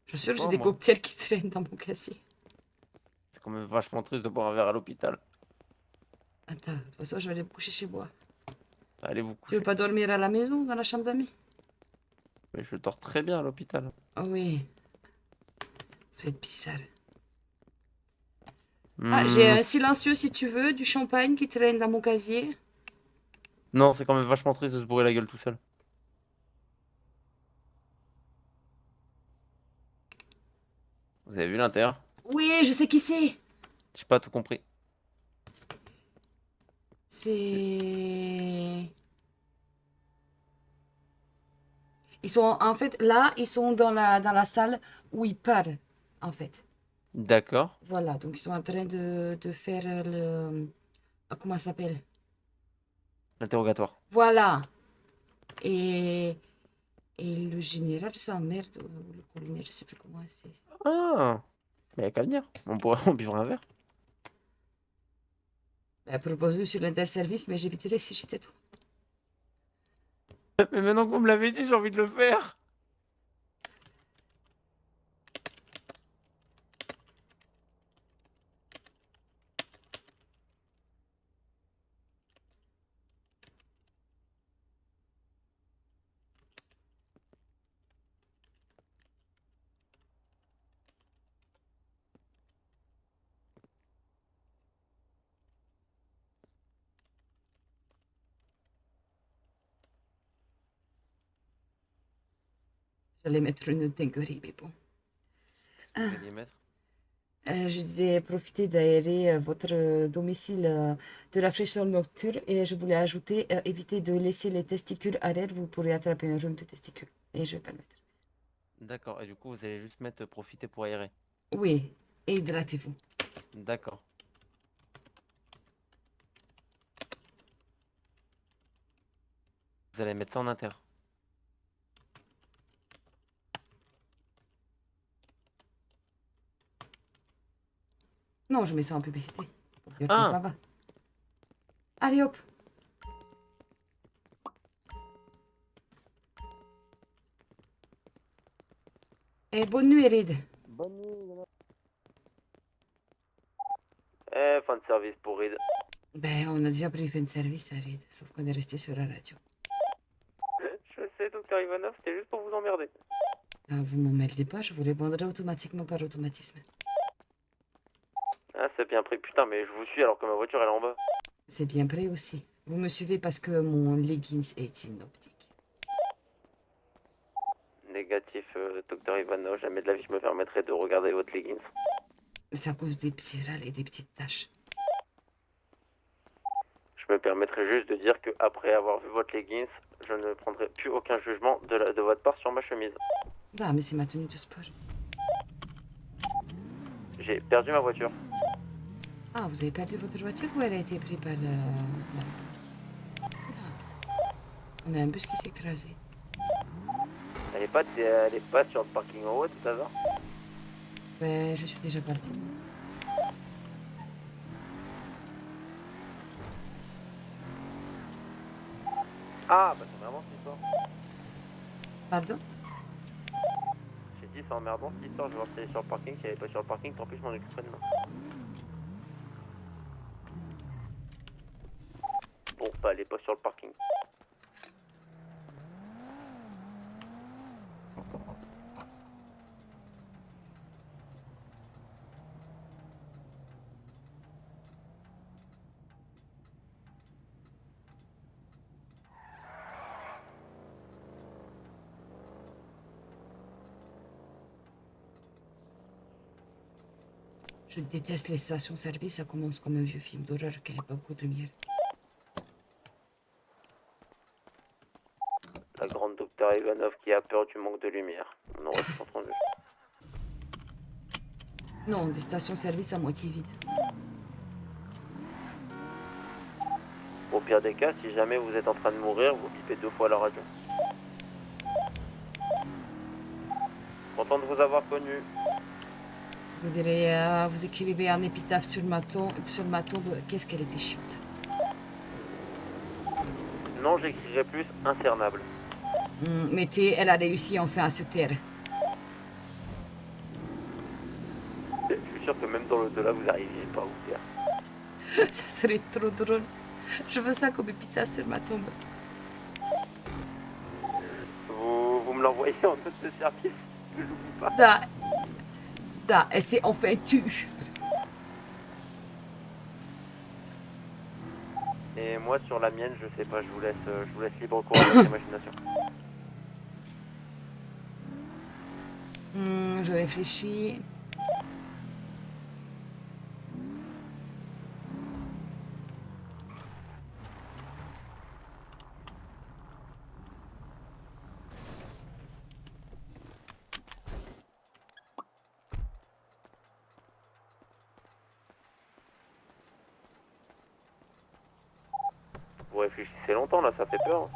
Je suis sûre que j'ai pas, des moi. cocktails qui traînent dans mon casier. C'est quand même vachement triste de boire un verre à l'hôpital. Attends, de toute façon, je vais aller me coucher chez moi. Allez vous Tu coucher. veux pas dormir à la maison, dans la chambre d'amis? Mais je dors très bien à l'hôpital. Ah oui. Vous êtes bizarre. Ah, j'ai un silencieux si tu veux, du champagne qui traîne dans mon casier. Non, c'est quand même vachement triste de se bourrer la gueule tout seul. Vous avez vu l'intérieur? Oui, je sais qui c'est. J'ai pas tout compris. C'est... Ils sont, en fait, là, ils sont dans la salle où ils parlent, en fait. D'accord. Voilà, donc ils sont en train de faire le... Comment ça s'appelle? L'interrogatoire. Voilà. Et le général s'emmerde, ou le colonel, je sais plus comment c'est. Ah. Mais y'a qu'à venir. On buvra un verre. Proposé sur l'interservice, mais j'éviterais si j'étais toi. Mais maintenant que vous me l'avez dit, j'ai envie de le faire. J'allais mettre une dinguerie, mais bon. Qu'est-ce que vous alliez mettre? Je disais profiter d'aérer votre domicile de la fraîcheur nocturne et je voulais ajouter éviter de laisser les testicules à l'air, vous pourrez attraper un rhume de testicules. Et je vais pas le mettre. D'accord, et du coup, vous allez juste mettre profiter pour aérer. Oui, et hydratez-vous. D'accord. Vous allez mettre ça en inter. Non, je mets ça en publicité. Pour dire que Ah! ça va. Allez hop. Et bonne nuit, Reed. Bonne nuit. Fin de service pour Reed. Ben, on a déjà pris fin de service à Reed, sauf qu'on est resté sur la radio. Je sais, docteur Ivanov, c'était juste pour vous emmerder. Vous m'emmerdez pas, je vous répondrai automatiquement par automatisme. Ah, c'est bien pris, putain, mais je vous suis alors que ma voiture elle est en bas. C'est bien prêt aussi. Vous me suivez parce que mon leggings est inoptique. Négatif, docteur Ivanov, jamais de la vie je me permettrai de regarder votre leggings. C'est à cause des petits râles et des petites taches. Je me permettrai juste de dire que après avoir vu votre leggings, je ne prendrai plus aucun jugement de votre part sur ma chemise. Ah, mais c'est ma tenue de sport. J'ai perdu ma voiture. Ah, vous avez perdu votre voiture ou elle a été prise par Oula. On a un bus qui s'est écrasé. Elle est pas sur le parking en haut tout à l'heure? Ben, je suis déjà partie. Ah, bah c'est emmerdant cette histoire. Pardon? J'ai dit c'est emmerdant cette histoire, je vais voir si elle est sur le parking, si elle est pas sur le parking, tant pis je m'en occuperai demain. Bon, bah elle est pas sur le parking. Je déteste les stations-service, ça commence comme un vieux film d'horreur quand il n'y a pas beaucoup de lumière. La grande docteur Ivanov qui a peur du manque de lumière. On aurait tout entendu. Non, des stations-service à moitié vides. Au pire des cas, si jamais vous êtes en train de mourir, vous bipez 2 fois la radio. Content de vous avoir connu. Vous direz, vous écrivez un épitaphe sur ma tombe, qu'est-ce qu'elle était chiante. Non, j'écrirais plus incernable. Mettez, elle a réussi enfin à se taire. Je suis sûr que même dans l'au-delà, vous n'arriviez pas à vous taire. Ça serait trop drôle. Je veux ça comme épitaphe sur ma tombe. Vous me l'envoyez en note de service, que j'oublie pas. Elle s'est enfin tue. Et moi sur la mienne, je sais pas, je vous laisse libre cours à votre imagination. Je réfléchis. Vous réfléchissez longtemps là, ça fait peur.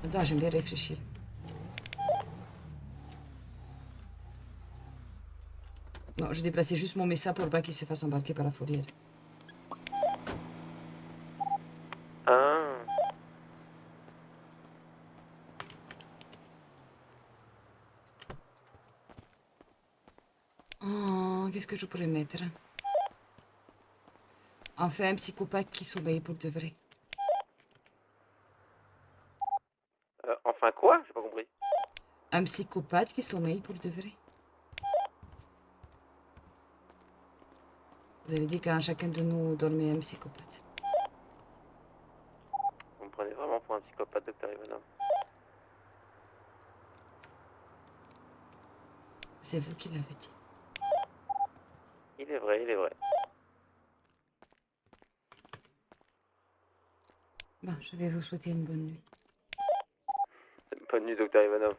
Attends, j'aime bien réfléchir. Non, je déplaçais juste mon messa pour pas qu'il se fasse embarquer par la fourrière. Ah. Oh, qu'est-ce que je pourrais mettre? Enfin, un psychopathe qui sommeille pour de vrai. Enfin quoi? J'ai pas compris. Un psychopathe qui sommeille pour de vrai. Vous avez dit qu'un chacun de nous dormait un psychopathe. C'est vous qui l'avez dit. Il est vrai, il est vrai. Bon, je vais vous souhaiter une bonne nuit. Bonne nuit, docteur Ivanov.